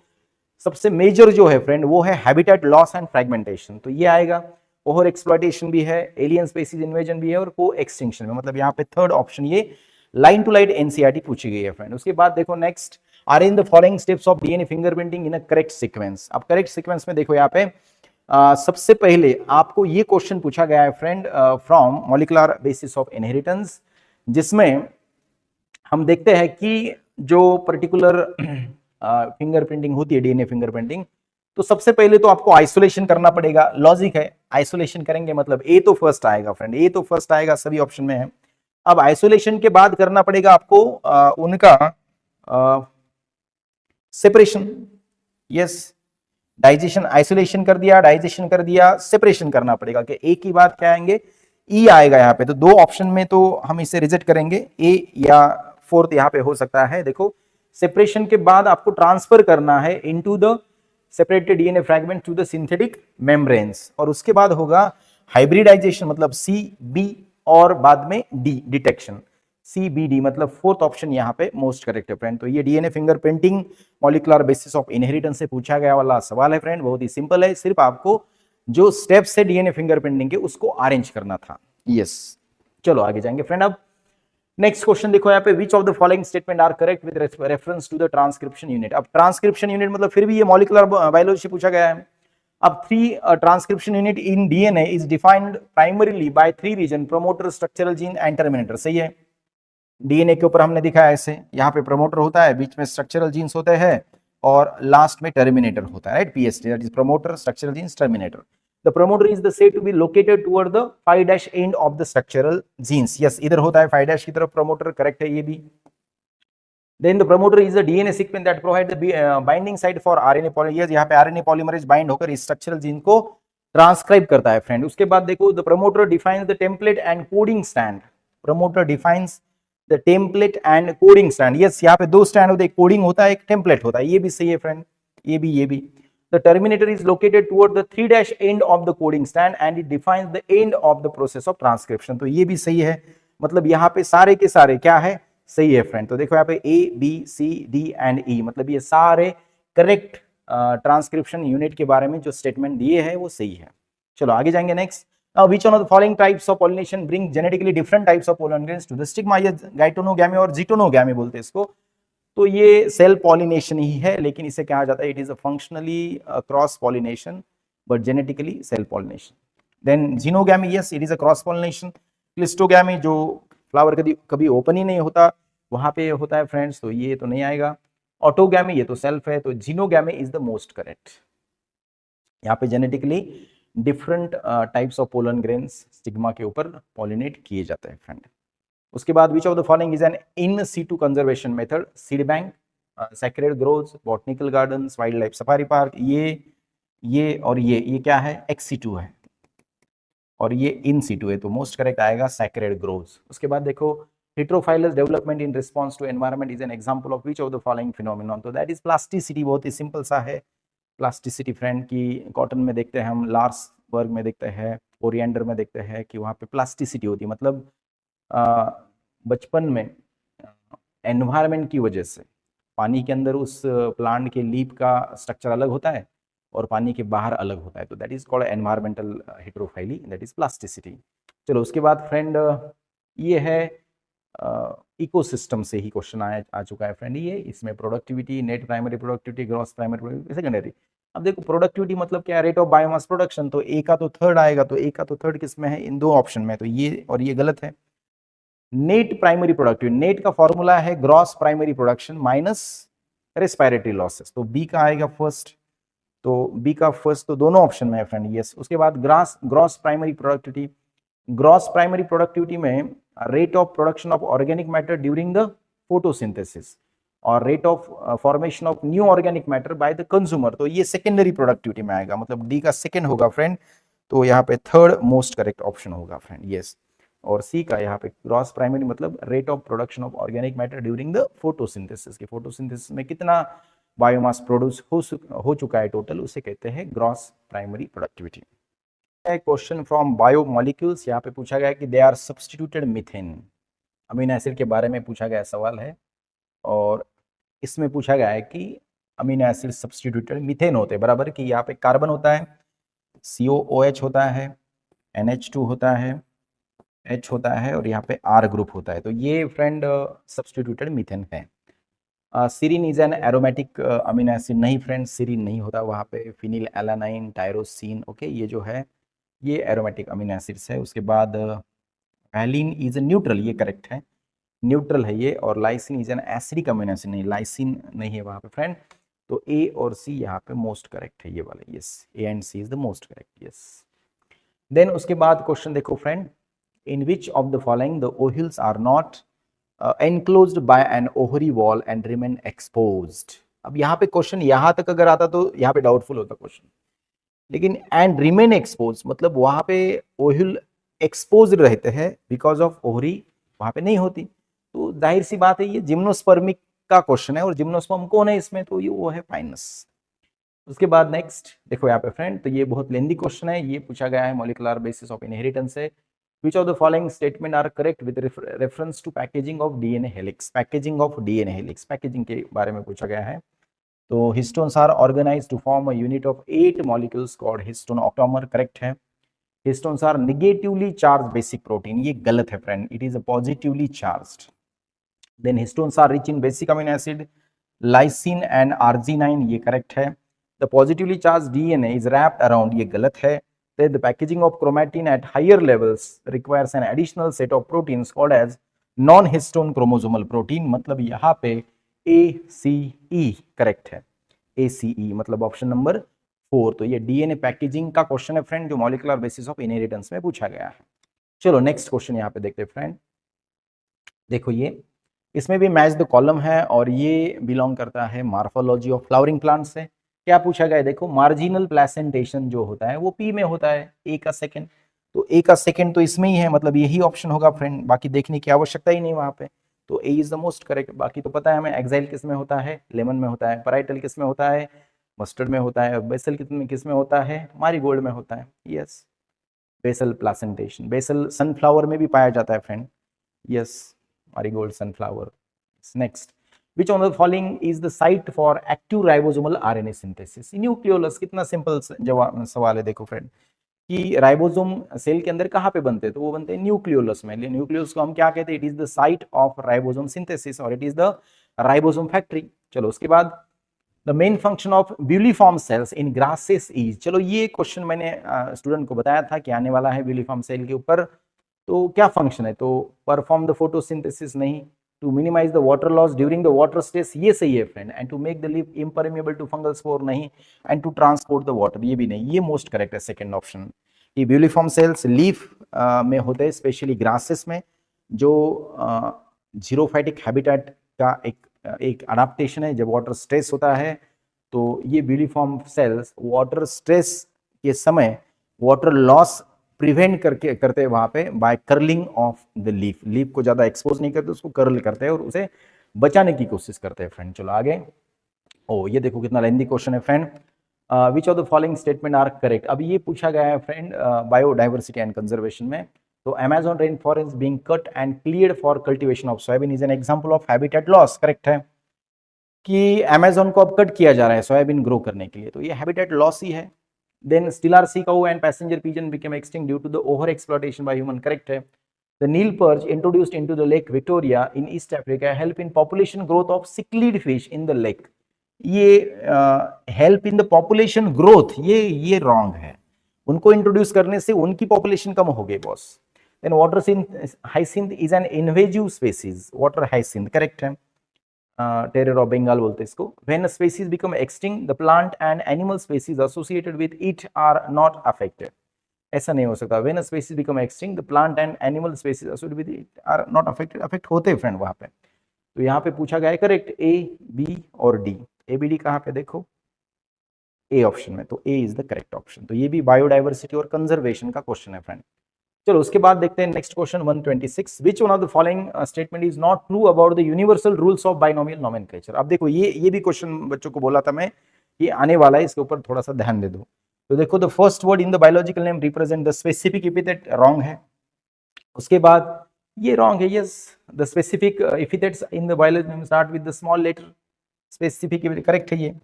सबसे मेजर जो है फ्रेंड वो है हैबिटेट लॉस एंड फ्रेगमेंटेशन, तो ये आएगा। ओवर एक्सप्लॉइटेशन भी है, एलियन स्पीसीज इन्वेजन भी है, और को एक्सटिंक्शन में, मतलब यहाँ पे थर्ड ऑप्शन ये लाइन टू लाइन एनसीईआरटी पूछी गई है फ्रेंड। उसके बाद देखो next, arrange the following steps of DNA fingerprinting in a correct sequence. अब करेक्ट सीक्वेंस में देखो यहाँ पे सबसे पहले आपको ये क्वेश्चन पूछा गया है friend from molecular basis of inheritance, जिसमें हम देखते हैं कि जो पर्टिकुलर फिंगरप्रिंटिंग होती है डीएनए फिंगरप्रिंटिंग, तो सबसे पहले तो आपको आइसोलेशन करना पड़ेगा। लॉजिक है, आइसोलेशन करेंगे मतलब ए तो फर्स्ट आएगा फ्रेंड, ए तो फर्स्ट आएगा, सभी ऑप्शन में है। अब आइसोलेशन के बाद करना पड़ेगा आपको उनका सेपरेशन, यस। डाइजेशन, आइसोलेशन कर दिया, डाइजेशन कर दिया, सेपरेशन करना पड़ेगा कि ए की बात क्या आएंगे, ई आएगा यहाँ पे। तो दो ऑप्शन में तो हम इसे रिजेक्ट करेंगे, ए या फोर्थ यहाँ पे हो सकता है। देखो सेपरेशन के बाद आपको ट्रांसफर करना है into the separated DNA fragment to the synthetic membranes, और उसके बाद होगा हाइब्रिडाइजेशन मतलब सी बी, और बाद में D detection, C B D मतलब फोर्थ ऑप्शन यहाँ पे मोस्ट करेक्ट है फ्रेंड। तो ये DNA fingerprinting molecular basis of inheritance से पूछा गया वाला सवाल है फ्रेंड, बहुत ही सिंपल है। सिर्फ आपको जो स्टेप्स है डीएनए फिंगरप्रिंटिंग के उसको अरेंज करना था, यस। चलो आगे जाएंगे फ्रेंड। अब नेक्स्ट क्वेश्चन देखो यहाँ पे, which of the following statement are correct with reference to the transcription unit. अब ट्रांसक्रिप्शन यूनिट मतलब फिर भी ये मॉलिक्यूलर बायोलॉजी से पूछा गया है। अब 3 transcription unit in DNA is defined primarily by 3 region, promoter, structural gene and terminator, सही है। डीएनए के ऊपर हमने दिखाया ऐसे, यहाँ पे प्रमोटर होता है, बीच में स्ट्रक्चरल जीन्स होते हैं, और लास्ट में टर्मिनेटर होता है, right, PST, that is promoter, structural genes, terminator. The promoter is the said to be located toward the 5' end of the structural genes. Yes, इधर होता है 5' की तरफ promoter, correct है ये भी। Then the promoter is the DNA sequence that provides the binding site for RNA polymerase. यहाँ पे RNA polymerase bind होकर इस structural gene को ट्रांसक्राइब करता है फ्रेंड। उसके बाद देखो the promoter defines the template and coding stand. Promoter defines the template and coding stand. Yes, यहाँ पे 2 स्टैंड होते हैं, कोडिंग होता है, एक टेम्पलेट होता है, ये भी सही है फ्रेंड, ये भी। The terminator is located toward the 3' end of the coding stand and it defines the end of the process of transcription. तो ये भी सही है, मतलब यहाँ पे सारे के सारे क्या है, सही है फ्रेंड। तो देखो यहाँ पे A, B, C, D and E मतलब ये सारे करेक्ट ट्रांसक्रिप्शन यूनिट के बारे में जो स्टेटमेंट दिए हैं वो सही है। चलो आगे जाएंगे next. Now, which one of the following types of pollination bring genetically different types of pollen grains to the stigma? ये गाइटोनोगामी और जीटोनोगामी बोलते हैं इसको। तो ये सेल पॉलिनेशन ही है, लेकिन इसे कहा जाता है it is a functionally cross pollination but genetically self pollination. Then xenogamy, yes, it is a cross pollination. Cleistogamy जो फ्लावर कभी ओपन ही नहीं होता वहां पे होता है फ्रेंड्स, तो ये तो नहीं आएगा। ऑटोगामी ये तो सेल्फ है, तो xenogamy is the most correct. यहाँ पे genetically different types of pollen grains stigma के ऊपर पॉलिनेट किए जाते हैं फ्रेंड। उसके बाद which of the following is an in situ conservation method, seed bank, sacred groves, botanical gardens, wildlife safari park. ये और ये क्या है, एक्स सीटू है, और ये इन सीटू है, तो मोस्ट करेक्ट आएगा सेक्रेड ग्रोव्स। उसके बाद देखो heterophyllous development in response to environment is an example of which of the following phenomenon, तो दैट इज प्लास्टिसिटी। बहुत ही सिंपल सा है प्लास्टिसिटी फ्रेंड की, कॉटन में देखते हैं हम, लार्स वर्ग में देखते हैं, ओरिएंडर में देखते हैं कि वहाँ पे प्लास्टिसिटी होती है, मतलब बचपन में एनवायरनमेंट की वजह से पानी के अंदर उस प्लांट के लीफ का स्ट्रक्चर अलग होता है और पानी के बाहर अलग होता है, तो that is called environmental heterophylly, that is plasticity. चलो उसके बाद फ्रेंड ये है इकोसिस्टम से ही क्वेश्चन आ चुका है फ्रेंड, ये इसमें productivity, net primary productivity, gross primary productivity, secondary. अब देखो प्रोडक्टिविटी मतलब क्या है, रेट ऑफ बायोमास प्रोडक्शन, तो ए का तो थर्ड आएगा, तो ए का तो थर्ड किस में है, इन दो ऑप्शन में, तो ये और ये गलत है। नेट प्राइमरी प्रोडक्टिविटी, नेट का फॉर्मूला है gross primary production minus respiratory losses, तो बी का आएगा फर्स्ट, तो बी का फर्स्ट तो दोनों ऑप्शन में है फ्रेंड, यस। उसके बाद gross primary productivity, gross primary productivity में rate of production of organic matter during the photosynthesis और rate of formation of new organic matter by the consumer, तो ये सेकेंडरी प्रोडक्टिविटी में आएगा, मतलब डी का सेकेंड होगा फ्रेंड, तो यहाँ पे थर्ड मोस्ट करेक्ट ऑप्शन होगा फ्रेंड, यस। और सी का यहाँ पे ग्रॉस प्राइमरी मतलब rate of production of organic matter during the photosynthesis, की फोटोसिंथेसिस में कितना बायोमास प्रोड्यूस हो चुका है टोटल, उसे कहते हैं gross primary productivity. Question from biomolecules, यहाँ पे पूछा गया कि they are substituted methane, amino acid के बारे में पूछा गया सवाल है, और इसमें पूछा गया है कि अमीनो एसिड सब्स्टिट्यूटेड मीथेन होते हैं, बराबर कि यहाँ पे कार्बन होता है, COOH होता है, NH2 होता है, H होता है, और यहाँ पे R ग्रुप होता है, तो ये फ्रेंड सब्स्टिट्यूटेड मीथेन है। Serine is an aromatic amino acid, नहीं फ्रेंड सीरीन नहीं होता वहाँ पे, फिनिल एलानाइन, टायरोसिन, ओके, ये जो है ये एरोमेटिक अमीनो एसिड्स है। उसके बाद वैलिन इज न्यूट्रल, ये करेक्ट है, न्यूट्रल है ये, और lysine is an acidic amino acid, नहीं लाइसिन नहीं है वहाँ पे फ्रेंड, तो ए और सी यहाँ पे मोस्ट करेक्ट है ये वाले, yes, A and C is the most correct, yes. Then उसके बाद क्वेश्चन देखो friend, in which of the following the ovules are not enclosed by an ovary wall and remain exposed। अब यहाँ पे question यहाँ तक अगर आता तो यहाँ पे डाउटफुल होता क्वेश्चन, लेकिन एंड रिमेन एक्सपोज मतलब वहां पे ओव्यूल एक्सपोज रहते हैं बिकॉज ऑफ ओवरी वहां पे नहीं होती, तो जाहिर सी बात है ये जिम्नोस्पर्मिक का क्वेश्चन है, और जिम्नोस्पर्म कौन है इसमें, तो ये वो है पाइनस। उसके बाद नेक्स्ट देखो यहाँ पे फ्रेंड, तो ये बहुत लेंदी क्वेश्चन है, ये पूछा गया है मॉलिक्यूलर बेसिस ऑफ इनहेरिटेंस से। Which of the following statement are correct with reference to packaging of DNA helix? Packaging of DNA helix, packaging के बारे में पूछा गया है। तो histones are organized to form a unit of 8 molecules called histone octamer, correct है। Histones are negatively charged basic protein, ये गलत है friend, it is a positively charged। Then histones are rich in basic amino acid lysine and arginine, ये correct है। The positively charged DNA is wrapped around, ये गलत है। That the packaging of chromatin at higher levels requires an additional set of proteins called as non-histone chromosomal protein, मतलब यहाँ पे ACE correct है, ACE मतलब ऑप्शन नंबर 4, तो ये DNA पैकेजिंग का क्वेश्चन है फ्रेंड, जो मॉलिक्यूलर बेसिस ऑफ इनहेरिटेंस में पूछा गया है। चलो नेक्स्ट क्वेश्चन यहाँ पे देखते हैं फ्रेंड, देखो ये इसमें भी मैच द कॉलम है, और ये बिलोंग करता है मार्फोलॉजी ऑफ फ्लावरिंग प्लांट से। क्या पूछा गया है, देखो मार्जिनल प्लेसेंटेशन जो होता है वो पी में होता है, ए का सेकंड, तो ए का सेकंड तो इसमें ही है, मतलब यही ऑप्शन होगा फ्रेंड, बाकी देखने की आवश्यकता ही नहीं वहां पे, तो ए इज द मोस्ट करेक्ट। बाकी तो पता है हमें, एक्साइल किस में होता है, लेमन में होता है, पराइटल किस में होता है, मस्टर्ड में होता है, और बेसल किस में होता है, मारीगोल्ड में होता है, yes. Basal placentation, basal sunflower में भी पाया जाता है friend, yes, marigold sunflower. Next, Which one of the following is the site for active ribosomal RNA synthesis? Nucleolus, कितना सिंपल जवाब सवाल है, देखो फ्रेंड कि राइबोसोम सेल के अंदर कहाँ पे बनते हैं, तो वो बनते हैं न्यूक्लियोलस में। न्यूक्लियोलस को हम क्या कहते हैं, it is the site of ribosome synthesis, और it is the ribosome factory. चलो उसके बाद the main function of bulliform cells in grasses is, चलो ये क्वेश्चन मैंने स्टूडेंट को बताया था कि आने वाला है ब्यूलिफॉर्म सेल के ऊपर, तो क्या फंक्शन है, तो परफॉर्म द फोटोसिंथेसिस नहीं, to minimize the water loss during the water stress, ये सही है friend, and to make the leaf impermeable to fungal spore नहीं, and to transport the water, ये भी नहीं, ये मोस्ट करेक्ट है सेकंड ऑप्शन। ये ब्यूलिफॉर्म सेल्स लीफ में होते हैं, स्पेशली ग्रासेस में, जो जीरोफाइटिक हैबिटेट का एक अडाप्टेशन है, जब वाटर स्ट्रेस होता है तो ये ब्यूलिफॉर्म सेल्स वाटर स्ट्रेस के समय वाटर लॉस प्रिवेंट करते हैं वहां पे by curling of the leaf, leaf को ज्यादा एक्सपोज नहीं करते, उसको कर्ल करते हैं और उसे बचाने की कोशिश करते हैं फ्रेंड। चलो आगे, ओ ये देखो कितना लेंथी क्वेश्चन है friend, which of the following statement are correct. अब ये पूछा गया है फ्रेंड बायोडाइवर्सिटी एंड कंजर्वेशन में, तो Amazon rain forest being cut and cleared for cultivation of soybean is an example of habitat loss, correct है कि अमेजोन को अब कट किया जा रहा है सोयाबीन ग्रो करने के लिए, तो ये हैबिटेट लॉस ही है। Then Steller sea cow and passenger pigeon became extinct due to the over exploitation by human, correct है। The Nile perch introduced into the Lake Victoria in East Africa help in population growth of cichlid fish in the lake. ये help in the population growth, ये wrong है। उनको introduce करने से उनकी population कम हो गई boss. Then water hyacinth is an invasive species, water hyacinth correct है, टेरर ऑफ बंगाल बोलते हैं इसको। When a species become extinct the plant and animal species associated with it are not affected, ऐसा नहीं हो सकता। When a species become extinct the plant and animal species associated with it are not affected, affect होते हैं friend वहां पे। तो यहाँ पे पूछा गया है करेक्ट ए बी और डी। ए बी डी कहाँ पे देखो ए ऑप्शन में, तो ए इज द करेक्ट ऑप्शन। तो ये भी बायोडाइवर्सिटी और कंजर्वेशन का क्वेश्चन है फ्रेंड। चलो उसके बाद देखते हैं next question 126, which one of the following statement is not true about the universal rules of binomial nomenclature. अब देखो ये भी क्वेश्चन बच्चों को बोला था मैं, ये आने वाला है, इसके ऊपर थोड़ा सा ध्यान दे दो। तो देखो the first word in the biological name represent the specific epithet, wrong है। उसके बाद ये रॉन्ग है, yes the specific epithets in the biological name start with the small letter, specific epithet correct है ये।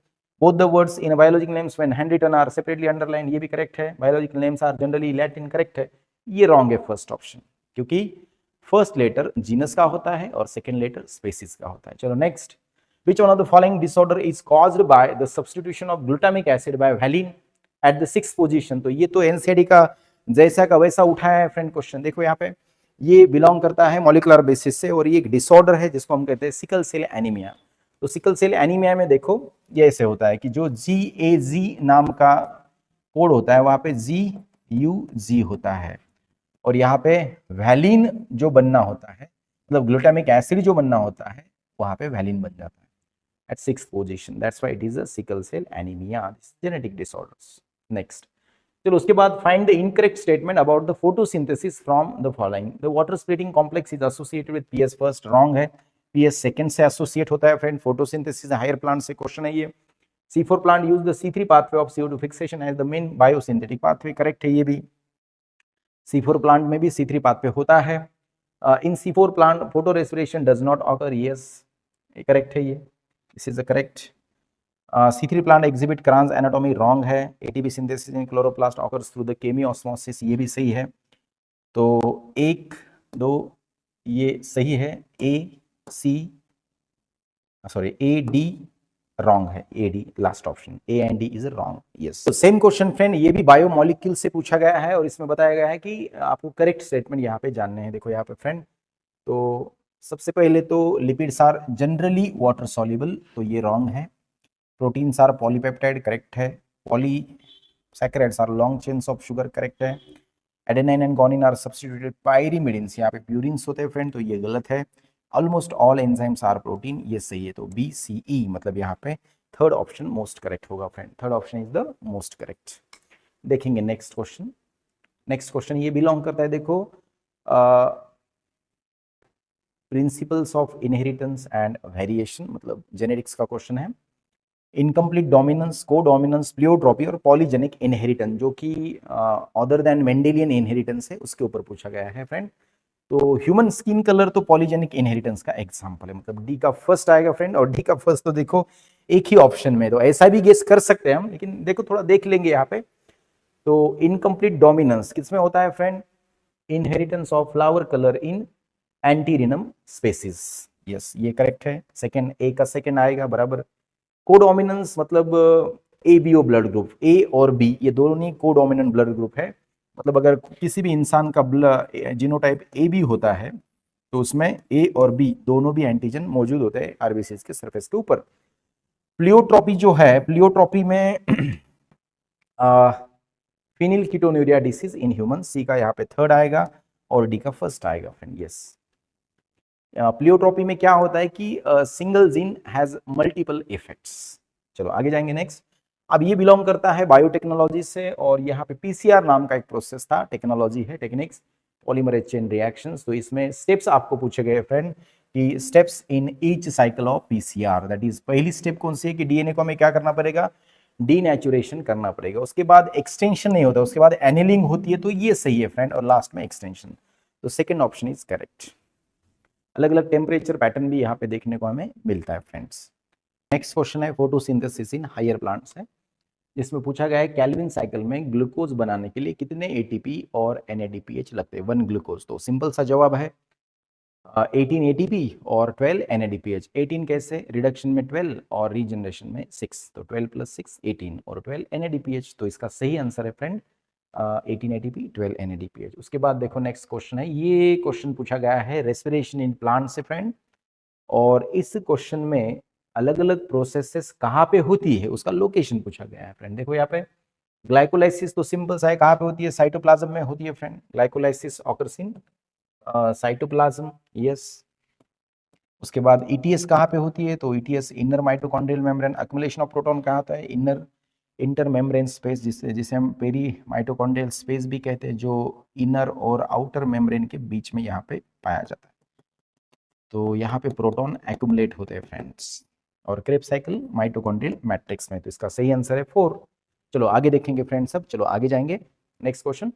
Both the words in biological names when handwritten are separately underline, ये भी correct है। Biological names are generally Latin, correct है। ये wrong है first option, क्योंकि first letter genus का होता है और सेकंड लेटर स्पेसीज का होता है। चलो next, which one of the following disorder is caused by the substitution of glutamic acid by valine at the 6th position। तो ये तो एनसीडी का जैसा का वैसा उठाया है फ्रेंड क्वेश्चन। देखो यहाँ पे ये बिलोंग करता है मॉलिकुलर बेसिस से, और ये एक डिसऑर्डर है जिसको हम कहते हैं सिकल सेल एनीमिया। तो सिकल सेल एनीमिया में देखो ये ऐसे होता है कि जो GAG नाम का कोड होता है वहां पे GUG होता है, और यहाँ पे वैलिन जो बनना होता है, मतलब ग्लूटामिक एसिड जो बनना होता है वहां पे वैलिन बन जाता है at 6th position, that's why it is a sickle cell anemia, genetic disorders। next, चलो उसके बाद find the incorrect statement about the photosynthesis from the following। the water splitting complex is associated with PS first, wrong है। PS second से associate होता है friend, photosynthesis higher plant से question है ये। C4 plant use the C3 pathway of CO2 fixation as the main biosynthetic pathway, correct है ये भी। C4 plant में भी C3 pathway होता है। in C4 plant photo respiration does not occur, yes correct है ये, this is the correct। C3 plant exhibit Kranz anatomy, wrong है। ATP synthesis in chloroplast occurs through the chemiosmosis, ये भी सही है। तो 1 2 ये सही है, AD wrong है, AD last option, A and D is wrong, yes। तो सेम क्वेश्चन फ्रेंड ये भी बायोमोलिक्यूल से पूछा गया है, और इसमें बताया गया है कि आपको करेक्ट स्टेटमेंट यहाँ पे जानने हैं। देखो यहाँ पे फ्रेंड, तो सबसे पहले तो lipids are generally water soluble, तो ये रॉन्ग है। प्रोटीन्स आर पॉलीपेप्टाइड, करेक्ट है। Polysaccharides are long chains of sugar, correct है। Adenine and guanine are substituted pyrimidines, यहाँ पे प्यूरिन्स होते हैं फ्रेंड, तो ये गलत है। Almost all enzymes are protein, ये सही है। तो BCE मतलब यहाँ पे थर्ड ऑप्शन मोस्ट करेक्ट होगा friend, third option is the most correct. देखेंगे नेक्स्ट क्वेश्चन। नेक्स्ट क्वेश्चन ये बिलोंग करता है, देखो principles of inheritance and variation, मतलब जेनेटिक्स का क्वेश्चन है। Incomplete dominance, codominance, pleiotropy और पॉलीजेनिक इनहेरिटेंस, जो कि अदर देन मेंडेलियन इनहेरिटेंस है, उसके ऊपर पूछा गया है फ्रेंड। तो ह्यूमन स्किन कलर तो पॉलीजेनिक इनहेरिटेंस का एग्जांपल है, मतलब डी का फर्स्ट आएगा फ्रेंड। और डी का फर्स्ट तो देखो एक ही ऑप्शन में, तो ऐसा भी गेस कर सकते हैं हम, लेकिन देखो थोड़ा देख लेंगे यहाँ पे। तो इनकम्प्लीट डोमिनेंस किसमें होता है friend? Inheritance of flower colour in antirrhinum species, yes ये करेक्ट है। सेकंड, ए का सेकंड आएगा बराबर। कोडोमिनेंस मतलब ABO ब्लड ग्रुप, ए और बी ये दोनों ही कोडोमिनेंट ब्लड ग्रुप है, मतलब अगर किसी भी इंसान का ब्लड जीनोटाइप AB होता है तो उसमें A और B दोनों भी एंटीजन मौजूद होते हैं आरबीसीज के सरफेस के ऊपर। प्लियोट्रॉपी जो है, प्लियोट्रॉपी में फिनिलकीटोन्यूरिया डिसीज इन ह्यूमन, सी का यहाँ पे थर्ड आएगा और डी का फर्स्ट आएगा फ्रेंड, यस। प्लियोट्रॉपी में क्या होता है कि single gene has multiple effects. चलो आगे जाएंगे नेक्स्ट। अब ये बिलोंग करता है बायोटेक्नोलॉजी से, और यहाँ पे PCR नाम का एक प्रोसेस था, टेक्नोलॉजी है टेक्निक्स, पॉलीमरेज चेन रिएक्शंस। तो इसमें स्टेप्स आपको पूछे गए फ्रेंड कि steps in each cycle of PCR, that is पहली स्टेप कौन सी है कि DNA को हमें क्या करना पड़ेगा? डीनेचुरेशन करना पड़ेगा। उसके बाद एक्सटेंशन नहीं होता, उसके बाद एनिलिंग होती है, तो ये सही है फ्रेंड, और लास्ट में एक्सटेंशन। तो सेकेंड ऑप्शन इज करेक्ट। अलग अलग टेम्परेचर पैटर्न भी यहाँ पे देखने को हमें मिलता है फ्रेंड्स। नेक्स्ट क्वेश्चन है फोटोसिंथेसिस इन हायर प्लांट्स है, जिसमें पूछा गया है कैल्विन साइकिल में ग्लूकोज बनाने के लिए कितने एटीपी और NADPH लगते हैं, 1 ग्लूकोज। तो सिंपल सा जवाब है 18 ATP और 12 NADPH। 18 कैसे, रिडक्शन में 12 और रीजनरेशन में 6, तो 12 + 6 18 और 12 NADPH। तो इसका सही आंसर है फ्रेंड 18 ATP 12 NADPH। उसके बाद देखो नेक्स्ट क्वेश्चन है, ये क्वेश्चन पूछा गया है रेस्पिरेशन इन प्लांट से फ्रेंड, और इस क्वेश्चन में अलग अलग प्रोसेसेस कहाँ पे होती है उसका लोकेशन पूछा गया है फ्रेंड। देखो यहाँ पे ग्लाइकोलाइसिस तो सिंपल सा है, कहाँ पे होती है, साइटोप्लाज्म में होती है friend. Glycolysis occurs in cytoplasm, yes. उसके बाद ETS कहाँ पे होती है, तो ETS inner mitochondrial membrane. Accumulation of proton कहाँ होता है, इनर इंटर मेम्ब्रेन स्पेस, जिसे हम पेरी माइटोकॉन्ड्रियल स्पेस भी कहते हैं, जो इनर और आउटर मेम्ब्रेन के बीच में यहाँ पे पाया जाता है। तो यहाँ पे प्रोटॉन एक्युमुलेट होते हैं फ्रेंड्स, और क्रेब्स साइकिल माइटोकॉन्ड्रियल मैट्रिक्स में। तो इसका सही आंसर है 4। चलो आगे देखेंगे फ्रेंड्स, सब चलो आगे जाएंगे। Next question,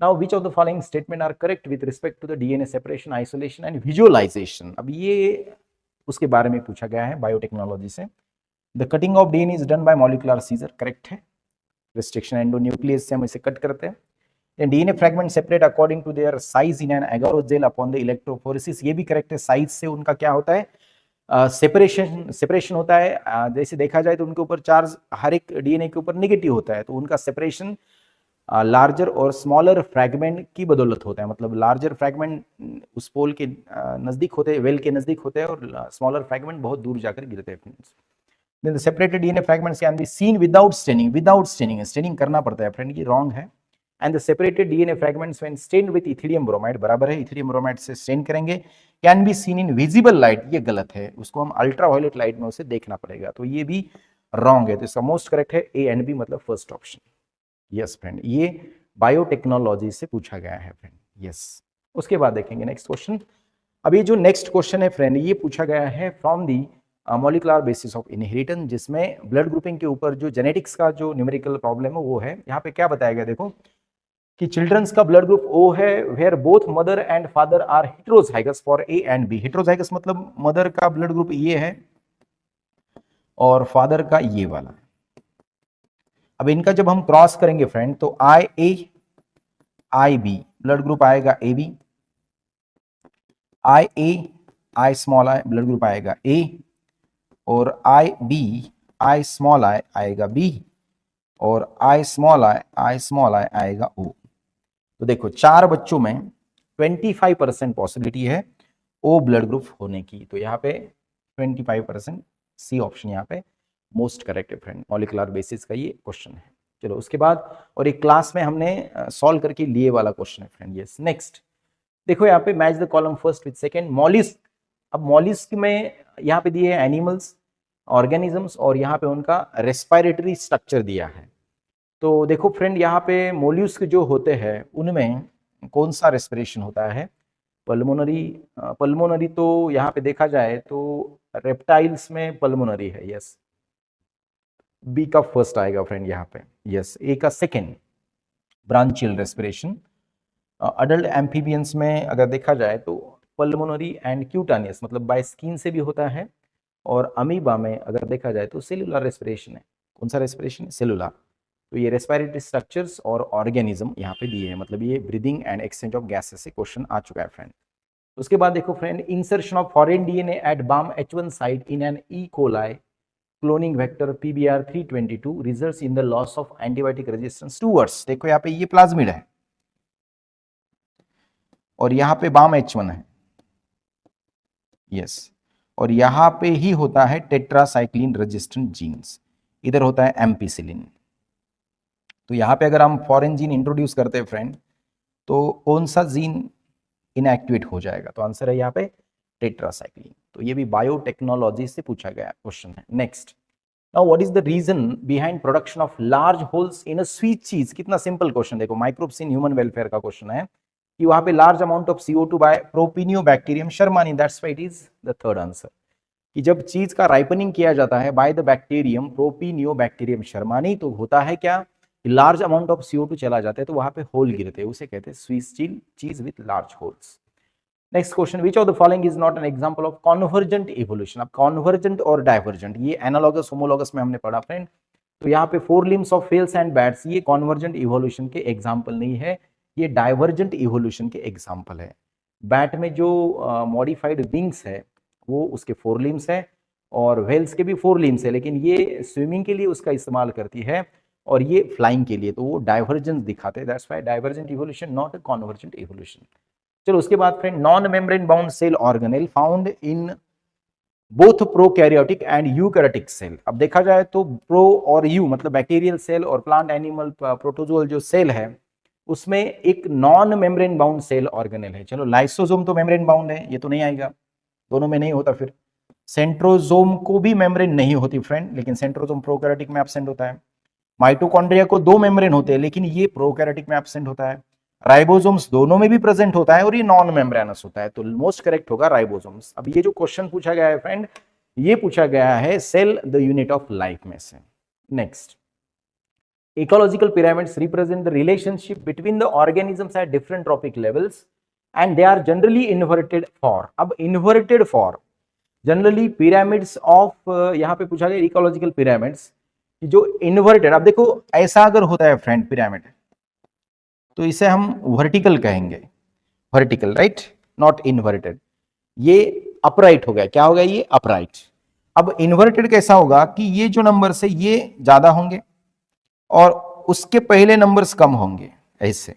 now which of the following statement are correct with respect to the DNA separation, isolation and visualization. अब ये उसके बारे में पूछा गया है बायोटेक्नोलॉजी से। The cutting of DNA is done by molecular scissor, correct है। रिस्ट्रिक्शन एंडोन्यूक्लियस से हम इसे कट करते हैं। Then DNA fragments separate according to their size in an agar gel upon the electrophoresis, ये भी करेक्ट है। साइज से उनका क्या होता है, सेपरेशन होता है। जैसे देखा जाए तो उनके ऊपर चार्ज हर एक DNA के ऊपर नेगेटिव होता है, तो उनका सेपरेशन लार्जर और स्मॉलर फ्रैगमेंट की बदौलत होता है। मतलब लार्जर फ्रैगमेंट उस पोल के नजदीक होते हैं, वेल के नजदीक होते हैं, और स्मॉलर फ्रैगमेंट बहुत दूर जाकर गिरते हैं। Then the separated DNA fragments can be seen without staining, staining करना पड़ता है फ्रेंड, ये रॉन्ग है। And the separated DNA fragments when stained with ethidium bromide, बराबर है, इथीडियम ब्रोमाइड से स्टेन करेंगे, can be seen in visible light, ये गलत है, उसको हम अल्ट्रावायलेट लाइट में उसे देखना पड़ेगा, तो ये भी रॉन्ग है। तो इसका मोस्ट करेक्ट है A एंड B, मतलब फर्स्ट ऑप्शन। यस फ्रेंड, ये बायोटेक्नोलॉजी से पूछा गया है फ्रेंड, यस। उसके बाद देखेंगे नेक्स्ट क्वेश्चन। अब ये जो नेक्स्ट क्वेश्चन है फ्रेंड, ये पूछा गया है from the molecular basis of inheritance, जिसमें ब्लड ग्रुपिंग के ऊपर जो जेनेटिक्स का जो न्यूमेरिकल प्रॉब्लम है वो है। यहाँ पे क्या बताया गया, देखो कि चिल्ड्रंस का ब्लड ग्रुप O है, where both mother and father are heterozygous for A and B। Heterozygous मतलब मदर का ब्लड ग्रुप ये है और फादर का ये वाला। अब इनका जब हम क्रॉस करेंगे फ्रेंड, तो IA IB ब्लड ग्रुप आएगा AB, IA I small i blood group आएगा A, और IB I स्मॉल i आएगा B, और I स्मॉल i आएगा O। तो देखो 4 बच्चों में 25% पॉसिबिलिटी है O ब्लड ग्रुप होने की, तो यहाँ पे 25%, C ऑप्शन यहाँ पे मोस्ट करेक्ट है फ्रेंड। मॉलिकुलर बेसिस का ये क्वेश्चन है। चलो उसके बाद, और एक क्लास में हमने सॉल्व करके लिए वाला क्वेश्चन है फ्रेंड, यस। नेक्स्ट देखो यहाँ पे match the column first with second. Mollusc, अब मॉलिस्क में यहाँ पे दिए हैं एनिमल्स, ऑर्गेनिजम्स, और यहाँ पे उनका रेस्पिरेटरी स्ट्रक्चर दिया है। तो देखो फ्रेंड, यहाँ पे मोल्यूस्क जो होते हैं उनमें कौन सा रेस्पिरेशन होता है, पल्मोनरी तो यहाँ पे देखा जाए तो रेप्टाइल्स में पल्मोनरी है, यस। बी का फर्स्ट आएगा फ्रेंड यहाँ पे, यस। ए का second branchial respiration. Adult amphibians में अगर देखा जाए तो पल्मोनरी एंड क्यूटानियस, मतलब बाय स्किन से भी होता है, और अमीबा में अगर देखा जाए तो सेलुलर रेस्पिरेशन है। कौन सा रेस्पिरेशन, सेलुलर। तो ये रेस्पिरेटरी स्ट्रक्चर्स और ऑर्गेनिज्म यहाँ पे दिए हैं, मतलब ये breathing and exchange of gases से क्वेश्चन आ चुका है फ्रेंड। उसके बाद देखो friend, insertion of foreign DNA at bam H1 site in an E. coli cloning vector PBR 322 results in the loss of antibiotic resistance towards. देखो यहाँ पे ये प्लाज्मिड है और यहाँ पे बाम H1 है, यस। और यहाँ पे ही होता है टेट्रासाइक्लिन रेजिस्टेंट जीन्स, इधर होता है एम्पिसिलिन। तो यहाँ पे अगर हम फॉरेन जीन इंट्रोड्यूस करते हैं फ्रेंड, तो कौन सा जीन इनएक्टिवेट हो जाएगा, तो आंसर है यहाँ पे टेट्रासाइक्लिन। तो ये भी बायोटेक्नोलॉजी से पूछा गया क्वेश्चन है। Next, now what is the reason behind production of large holes in a sweet cheese. कितना सिंपल क्वेश्चन, देखो माइक्रोब्स इन ह्यूमन वेलफेयर का क्वेश्चन है कि वहां पे large amount of CO2 by propionibacterium shermanii, that's why it is the third answer. कि जब cheese का राइपनिंग किया जाता है by the bacterium propionibacterium shermanii, तो होता है क्या लार्ज अमाउंट ऑफ CO2 चला जाता है तो वहां पे होल गिरते हैं, उसे कहते हैं स्वीस चीज with large holes. Next question, which of the following is not an example of convergent evolution. अब कॉन्वर्जेंट और डाइवर्जेंट ये एनालॉगस होमोलॉगस में हमने पढ़ा फ्रेंड, तो यहाँ पे 4 limbs of whales and bats ये कॉन्वर्जेंट इवोल्यूशन के एग्जाम्पल नहीं है, ये डाइवर्जेंट इवोल्यूशन के एग्जाम्पल है। बैट में जो मॉडिफाइड विंग्स है वो उसके 4 लिम्स है, और व्हेल्स के भी 4 लिम्स है, लेकिन ये स्विमिंग के लिए उसका इस्तेमाल करती है और ये फ्लाइंग के लिए, तो वो डाइवर्जेंस दिखाते हैं, that's why divergent evolution not a convergent evolution. चलो उसके बाद friend, non membrane bound cell organelle found in both prokaryotic and eukaryotic cell. अब देखा जाए तो प्रो और यू मतलब बैक्टीरियल सेल और प्लांट एनिमल प्रोटोजोल जो सेल है उसमें एक non membrane bound cell organelle है। चलो लाइसोसोम तो मेम्ब्रेन बाउंड है, ये तो नहीं आएगा, दोनों में नहीं होता। फिर सेंट्रोजोम को भी मेम्ब्रेन नहीं होती फ्रेंड, लेकिन सेंट्रोजोम प्रोकैरियोटिक में एब्सेंट होता है। माइटोकॉन्ड्रिया को 2 मेम्ब्रेन होते हैं, लेकिन ये प्रोकैरियोटिक में एब्सेंट होता है। राइबोसोम्स दोनों में भी प्रेजेंट होता है और ये नॉन मेम्ब्रेनस होता है, तो मोस्ट करेक्ट होगा राइबोसोम्स। अब ये जो क्वेश्चन पूछा गया है फ्रेंड, ये पूछा गया है cell the unit of life में से। Next, ecological pyramids represent the relationship between the organisms at different trophic levels and they are generally inverted for। अब inverted for generally pyramids of यहाँ पे पूछा गया इकोलॉजिकल पिरामिड्स जो inverted. अब देखो ऐसा अगर होता है फ्रेंड पिरामिड तो इसे हम वर्टिकल कहेंगे, वर्टिकल राइट, नॉट इन्वर्टेड। ये अपराइट हो गया, क्या हो गया ये अपराइट। अब इन्वर्टेड कैसा होगा कि ये जो नंबर्स है ये ज्यादा होंगे और उसके पहले नंबर्स कम होंगे ऐसे।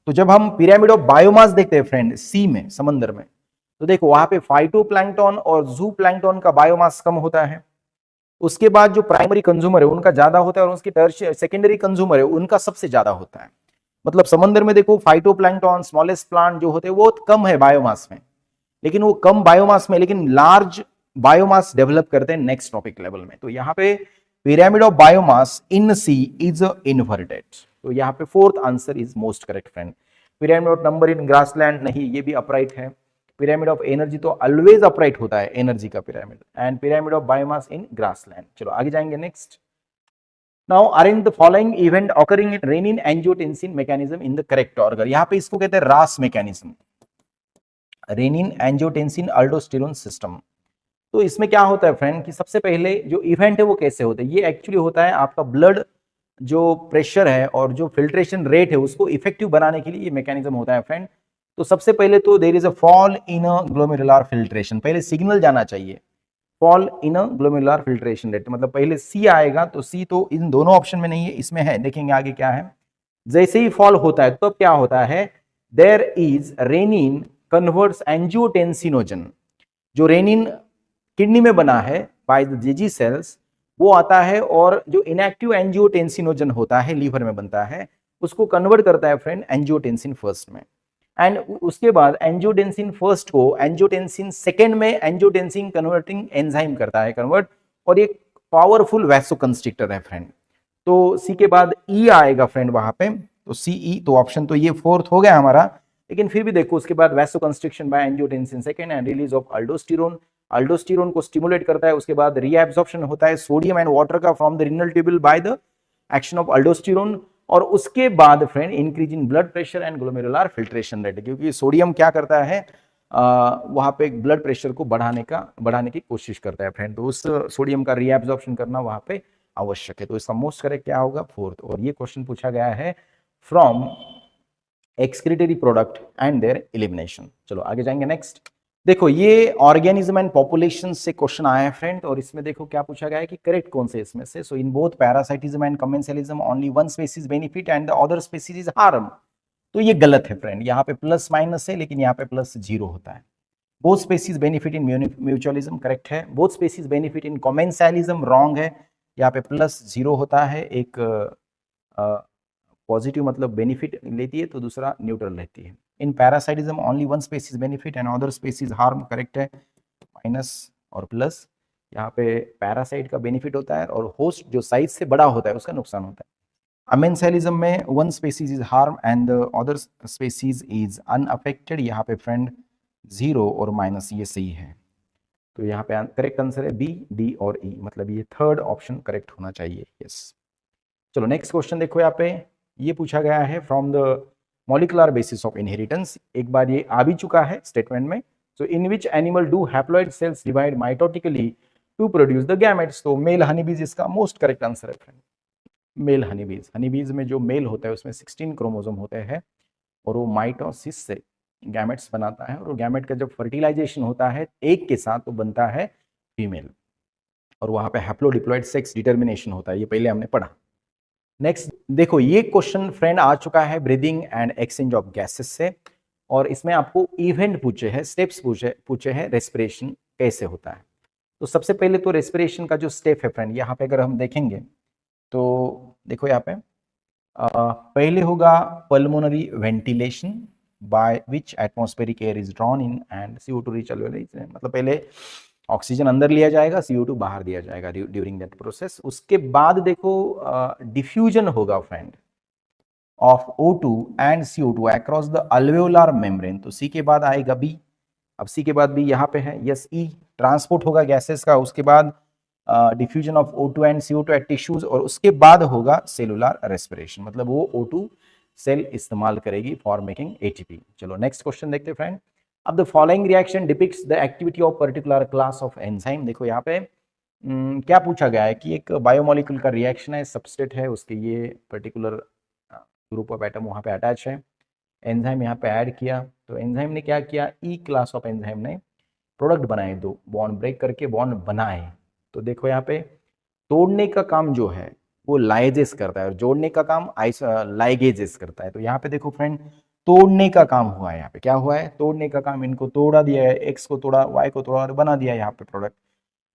तो जब हम पिरामिड ऑफ बायोमास देखते हैं फ्रेंड सी में, समंदर में, तो देखो वहां पे फाइटोप्लैंक्टन और जू प्लैंक्टन का बायोमास कम होता है, उसके बाद जो प्राइमरी कंज्यूमर है उनका ज्यादा होता है और उसकी टर्शियरी सेकेंडरी कंज्यूमर है उनका सबसे ज्यादा होता है। मतलब समंदर में देखो फाइटोप्लैंक्टन स्मॉलेस्ट प्लांट जो होते हैं वो कम है बायोमास में, लेकिन वो कम बायोमास में लेकिन लार्ज बायोमास डेवलप करते हैं नेक्स्ट टॉपिक लेवल में। तो यहाँ पे pyramid of biomass in C is inverted, तो यहाँ पे 4th answer is most correct friend. Pyramid of number in grassland नहीं, ये भी अपराइट है। पिरामिड ऑफ एनर्जी तो ऑलवेज अपराइट होता है एनर्जी का pyramid, and pyramid of biomass in grassland. चलो आगे जाएंगे next. Now arrange the following event occurring in renin angiotensin mechanism in the correct order. यहाँ पे इसको कहते हैं रास मैकेनिज्म, रेनिन एंजियोटेंसिन अल्डोस्टेरोन सिस्टम। तो इसमें क्या होता है फ्रेंड कि सबसे पहले जो इवेंट है वो कैसे होता है, ये एक्चुअली होता है आपका ब्लड जो प्रेशर है और जो फिल्ट्रेशन रेट है उसको इफेक्टिव बनाने के लिए ये मैकेनिज्म होता है फ्रेंड। तो सबसे पहले तो there is a fall in a glomerular filtration, पहले सिग्नल जाना चाहिए fall in a glomerular filtration rate, मतलब पहले सी आएगा, तो सी तो इन दोनों ऑप्शन में नहीं है, इसमें है, देखेंगे आगे क्या है। जैसे ही फॉल होता है तो क्या होता है, there is renin converts angiotensinogen, जो रेनिन किडनी में बना है बाय द जेजी सेल्स वो आता है और जो इनएक्टिव एंजियोटेंसिनोजन होता है लीवर में बनता है उसको कन्वर्ट करता है फ्रेंड एंजियोटेंसिन फर्स्ट में, एंड उसके बाद एंजियोटेंसिन फर्स्ट को एंजियोटेंसिन सेकेंड में एंजियोटेंसिन कन्वर्टिंग एंजाइम करता है कन्वर्ट, और ये पावरफुल वैसोकंस्ट्रिक्टर है फ्रेंड। तो सी के बाद ई आएगा फ्रेंड वहां पे, तो सी ई, तो ऑप्शन तो ये 4th हो गया हमारा, लेकिन फिर भी देखो उसके बाद vasoconstriction by angiotensin second and release of aldosterone, aldosterone को स्टिमुलेट करता है, उसके बाद रीएब्जॉर्प्शन होता है सोडियम एंड वाटर का from the renal tubule by the action of aldosterone, और उसके बाद friend increase in blood pressure and glomerular filtration rate, क्योंकि सोडियम क्या करता है वहां पे ब्लड प्रेशर को बढ़ाने की कोशिश करता है फ्रेंड, तो उस सोडियम का रीएब्जॉर्प्शन करना वहां पे आवश्यक है। तो इसका मोस्ट करेक्ट क्या होगा 4th, और ये क्वेश्चन पूछा गया है from excretory product and there elimination. चलो आगे जाएंगे नेक्स्ट। देखो ये ऑर्गेनिज्म एंड पॉपुलेशन से क्वेश्चन आया है फ्रेंड, और इसमें देखो क्या पूछा गया है कि करेक्ट कौन से इसमें से। So in both parasitism and commensalism only one species benefit and the other species is harm. तो ये गलत है फ्रेंड, यहाँ पे प्लस माइनस है लेकिन यहाँ पे प्लस 0 होता है। Both species benefit in mutualism correct है, both species benefit in commensalism wrong है, यहाँ पे प्लस 0 होता है, एक पॉजिटिव मतलब बेनिफिट लेती है तो दूसरा न्यूट्रल रहती है। In parasitism only one species benefit and other species harm correct है, माइनस और प्लस। यहाँ पे पैरासाइट का बेनिफिट होता है और होस्ट जो साइज से बड़ा होता है उसका नुकसान होता है। अमेंसेलिज्म में one species is harm and other species is unaffected, यहाँ पे फ्रेंड 0 और माइनस ये सही है। तो यहाँ पे करेक्ट आंसर है बी, डी और ई, मतलब ये 3rd ऑप्शन करेक्ट होना चाहिए। यस। चलो नेक्स्ट क्वेश्चन देखो, यहाँ पे ये पूछा गया है from the molecular basis of inheritance. एक बार ये आ भी चुका है स्टेटमेंट में। So in which animal do haploid cells divide mitotically to produce the gametes. तो मेल हनीबीज इसका मोस्ट करेक्ट आंसर है फ्रेंड। मेल हनीबीज में जो मेल होता है उसमें 16 क्रोमोसोम होते हैं और वो माइटोसिस से गैमेट्स बनाता है, और वो गैमेट का जब फर्टिलाइजेशन होता है एक के साथ तो बनता है फीमेल, और वहां पे हैप्लोडिप्लॉइड सेक्स डिटर्मिनेशन होता है, ये पहले हमने पढ़ा। नेक्स्ट देखो, ये क्वेश्चन फ्रेंड आ चुका है breathing and exchange of gases से, और इसमें आपको इवेंट पूछे हैं, स्टेप्स पूछे हैं, रेस्पिरेशन कैसे होता है। तो सबसे पहले तो रेस्पिरेशन का जो स्टेप है फ्रेंड, यहाँ पे अगर हम देखेंगे तो देखो यहाँ पे पहले होगा pulmonary ventilation by which atmospheric air is drawn in and CO2 Rachel, मतलब पहले ऑक्सीजन अंदर लिया जाएगा, CO2 बाहर दिया जाएगा ड्यूरिंग दैट प्रोसेस। उसके बाद देखो डिफ्यूजन होगा friend of O2 and CO2 across the alveolar membrane. तो C के बाद आएगा B, अब C के बाद B यहाँ पे है, यस E ट्रांसपोर्ट होगा गैसेस का, उसके बाद diffusion of O2 and CO2 at tissues, और उसके बाद होगा सेलुलर रेस्पिरेशन, मतलब वो O2 सेल इस्तेमाल करेगी फॉर मेकिंग ATP। चलो नेक्स्ट क्वेश्चन देखते हैं फ्रेंड। अब the following reaction depicts the activity of particular class of enzyme. देखो यहाँ पे क्या पूछा गया है कि एक बायोमोलिक्यूल का रिएक्शन है, सबस्ट्रेट है, उसके ये पर्टिकुलर ग्रुप ऑफ एटम वहाँ पे अटैच है, एंजाइम यहाँ पे ऐड किया, तो एंजाइम ने क्या किया, ई क्लास ऑफ एंजाइम ने प्रोडक्ट बनाए, दो बॉन्ड ब्रेक करके बॉन्ड बनाए। तो देखो यहाँ पे तोड़ने का काम जो है वो लाइजेस करता है और जोड़ने का काम लाइगेजेस करता है। तो यहाँ पे देखो फ्रेंड, तोड़ने का काम हुआ है, यहाँ पे क्या हुआ है, तोड़ने का काम, इनको तोड़ा दिया है, एक्स को तोड़ा, वाई को तोड़ा और बना दिया यहाँ पे प्रोडक्ट।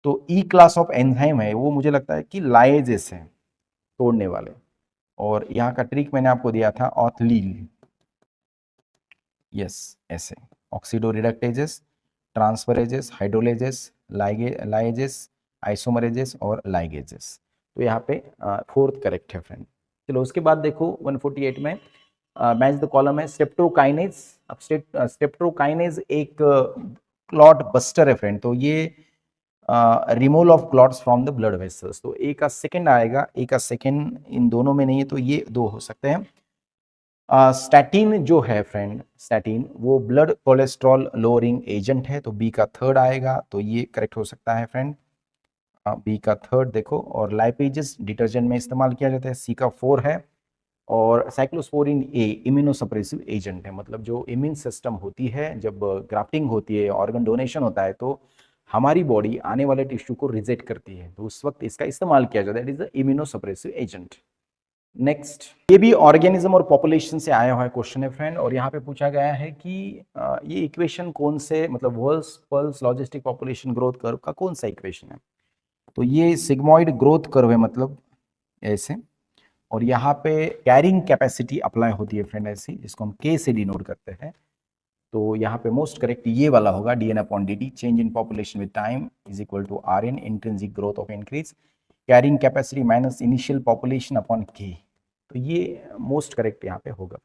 तो ई क्लास ऑफ एंजाइम है, वो मुझे लगता है कि लाइजेस है तोड़ने वाले, और यहाँ का ट्रिक मैंने आपको दिया था ऑथलील, यस ऐसे ऑक्सीडोरिडक्टेजेस, ट्रांसफरेजेस, हाइड्रोलेजेस, लाइजेस, आइसोमरेजेस और लाइगेजेस। तो यहाँ पे फोर्थ करेक्ट है फ्रेंड। चलो उसके बाद देखो 148 में मैच द कॉलम है स्ट्रेप्टोकाइनेज। अब स्ट्रेप्टोकाइनेज एक क्लॉट बस्टर है फ्रेंड, तो ये removal of clots from the blood vessels. तो ए का सेकंड आएगा, ए का सेकंड इन दोनों में नहीं है, तो ये दो हो सकते हैं। स्टैटिन जो है फ्रेंड, स्टैटिन वो ब्लड कोलेस्ट्रॉल लोअरिंग एजेंट है, तो बी का थर्ड आएगा, तो ये करेक्ट हो सकता है फ्रेंड, बी का थर्ड देखो। और लाइपेजेस डिटर्जेंट में इस्तेमाल किया जाता है, सी का 4 है। और साइक्लोस्पोरिन ए इम्यूनोसप्रेसिव एजेंट है, मतलब जो इम्यून सिस्टम होती है, जब ग्राफ्टिंग होती है, ऑर्गन डोनेशन होता है, तो हमारी बॉडी आने वाले टिश्यू को रिजेक्ट करती है, तो उस वक्त इसका इस्तेमाल किया जाता है, it is the immunosuppressive agent. Next, ये भी ऑर्गेनिज्म और पॉपुलेशन से आया हुआ है क्वेश्चन है फ्रेंड, और यहाँ पे पूछा गया है कि ये इक्वेशन कौन से, मतलब world pulse logistic population growth curve का कौन सा इक्वेशन है। तो ये सिग्मॉइड ग्रोथ कर्व है, मतलब ऐसे, और यहाँ पे कैरिंग कैपेसिटी अप्लाई होती है फ्रेंड ऐसी, जिसको हम के से डिनोट करते हैं। तो यहाँ पे मोस्ट करेक्ट ये वाला होगा, dn/dt, change in population with time is equal to Rn intrinsic growth of increase carrying capacity minus initial population upon K. तो ये मोस्ट करेक्ट यहाँ पे होगा।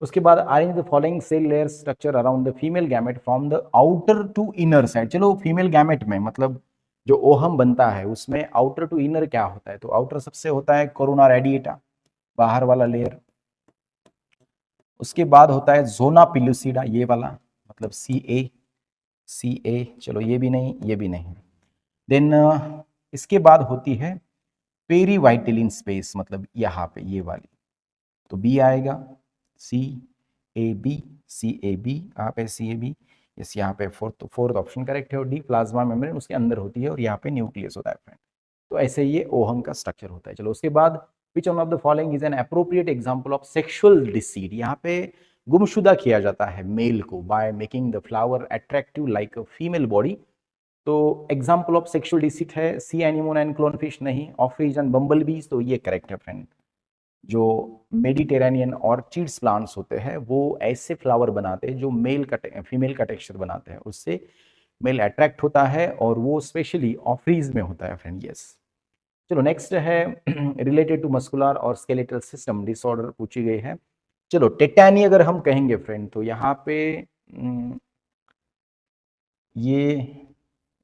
उसके बाद arrange the following cell layer structure around the female gamete from the outer to inner side. चलो female gamete में मतलब जो ओहम बनता है उसमें आउटर टू इनर क्या होता है, तो आउटर सबसे होता है कोरोना रेडिएटा, बाहर वाला लेयर। उसके बाद होता है जोना पिलुसिडा, ये वाला, मतलब सी ए, चलो ये भी नहीं, ये भी नहीं। देन इसके बाद होती है पेरीवाइटिलिन स्पेस, मतलब यहाँ पे ये वाली, तो बी आएगा, सी ए बी, यहाँ पे सी ए बी, यस यहाँ पे फोर्थ ऑप्शन करेक्ट है। और डी प्लाज्मा मेम्ब्रेन उसके अंदर होती है और यहाँ पे न्यूक्लियस होता है फ्रेंड। तो ऐसे ये ओहम का स्ट्रक्चर होता है। चलो उसके बाद विच one of the following is N appropriate example of sexual decide. यहाँ पे गुमशुदा किया जाता है मेल को by making the flower attractive like a female body. तो एग्जाम्पल ऑफ सेक्सुअल डिसीट है सी एनिमोन एंड क्लोनफिश, नहीं, ऑफरीज एंड बम्बल बीज, तो ये करेक्ट है फ्रेंड। जो मेडिटेरेनियन और चीड्स प्लांट्स होते हैं वो ऐसे फ्लावर बनाते हैं जो फीमेल का टेक्सचर बनाते हैं, उससे मेल अट्रैक्ट होता है और वो स्पेशली ऑफरीज में होता है फ्रेंड, यस। चलो नेक्स्ट है रिलेटेड टू मस्कुलर और स्केलेटल सिस्टम डिसऑर्डर पूछी गई है। चलो टेटानी अगर हम कहेंगे फ्रेंड, तो यहाँ पे ये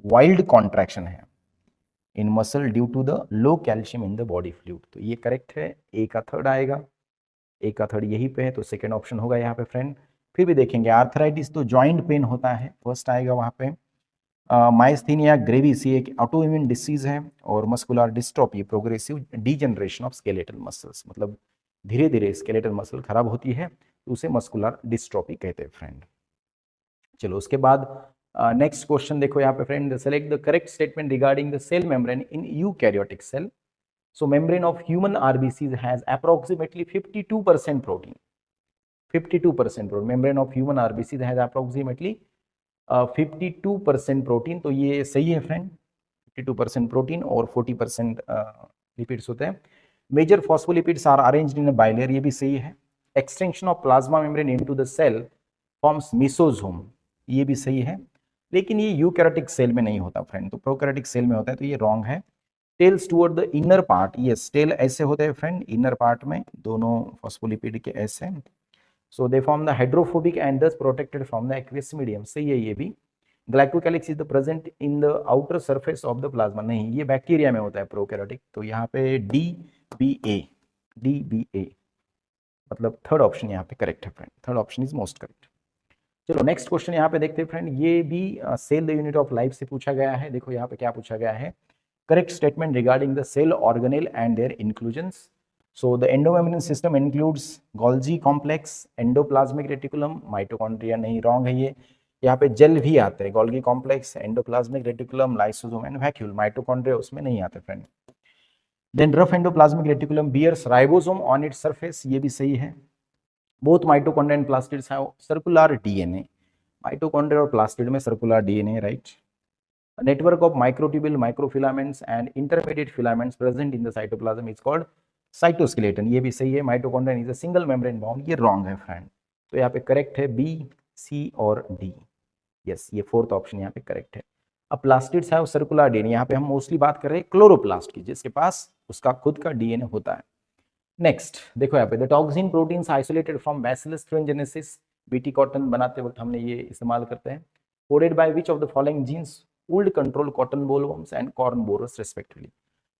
वाइल्ड कॉन्ट्रैक्शन है, in muscle due to the low calcium in the body fluid. तो ये करेक्ट है, ए का थर्ड आएगा, ए का थर्ड यहीं पे है, तो सेकेंड ऑप्शन होगा यहाँ पे फ्रेंड। फिर भी देखेंगे आर्थराइटिस तो जॉइंट पेन होता है, फर्स्ट आएगा वहाँ पे। माइस्थीनिया ग्रेविस ये एक ऑटोइम्यून डिसीज है, और muscular dystrophy progressive degeneration of skeletal muscles, मतलब धीरे धीरे स्केलेटल मसल खराब होती है, तो उसे मस्कुलर डिस्ट्रोफी कहते हैं फ्रेंड। चलो उसके बाद नेक्स्ट क्वेश्चन देखो यहाँ पे friend, select the correct statement regarding the cell membrane in eukaryotic cell. So membrane of human RBCs has approximately 52% protein. 52% protein. Membrane of human RBCs has approximately 52% protein. तो ये सही है फ्रेंड, 52% प्रोटीन और 40% lipids होते हैं। Major phospholipids are arranged in a bilayer, ये भी सही है। Extension of plasma membrane into the cell forms mesosome, ये भी सही है, लेकिन ये यूकैरियोटिक सेल में नहीं होता फ्रेंड, तो प्रोकैरियोटिक सेल में होता है, तो ये रॉन्ग है। Tails toward the inner part, yes tail ऐसे होते हैं फ्रेंड, इनर पार्ट में दोनों फॉस्फोलिपिड के ऐसे, so they form the hydrophobic and thus protected from the aqueous medium, सही है ये भी। Glycocalyx is the present in the outer surface of the plasma, नहीं ये बैक्टीरिया में होता है प्रोकैरियोटिक, तो यहाँ पे डी बी ए मतलब थर्ड ऑप्शन यहाँ पे करेक्ट है friend, third option is most correct. चलो नेक्स्ट क्वेश्चन यहाँ पे देखते हैं फ्रेंड, ये भी cell the unit of life से पूछा गया है। देखो यहाँ पे क्या पूछा गया है, correct statement regarding the cell organelle and their inclusions. So the endomembrane system includes Golgi complex, endoplasmic reticulum, mitochondria नहीं wrong है ये। यहाँ पे जेल भी आते हैं, Golgi complex, endoplasmic reticulum, lysosome and vacuole, mitochondria उसमें नहीं आते friend. Then rough endoplasmic reticulum bears ribosome on its surface, ये भी सही है। Both mitochondria and plastids have circular DNA, mitochondria और plastid में circular DNA, right? A network of microtubule, microfilaments and intermediate filaments present in the cytoplasm is called cytoskeleton, ये भी सही है। Mitochondria is a single membrane bound, ये wrong है friend, तो यहाँ पे करेक्ट है बी, सी और डी, यस ये फोर्थ ऑप्शन यहाँ पे करेक्ट है। अब प्लास्टिड्स है सर्कुलर डीएनए, यहाँ पे हम मोस्टली बात कर रहे हैं क्लोरोप्लास्ट की, जिसके पास उसका खुद का डीएनए होता है। नेक्स्ट देखो यहाँ पे, the toxin proteins isolated from bacillus thuringiensis, BT cotton बनाते वक्त हमने ये इस्तेमाल करते हैं। Coded by which of the following genes would control cotton bollworms and corn borers respectively.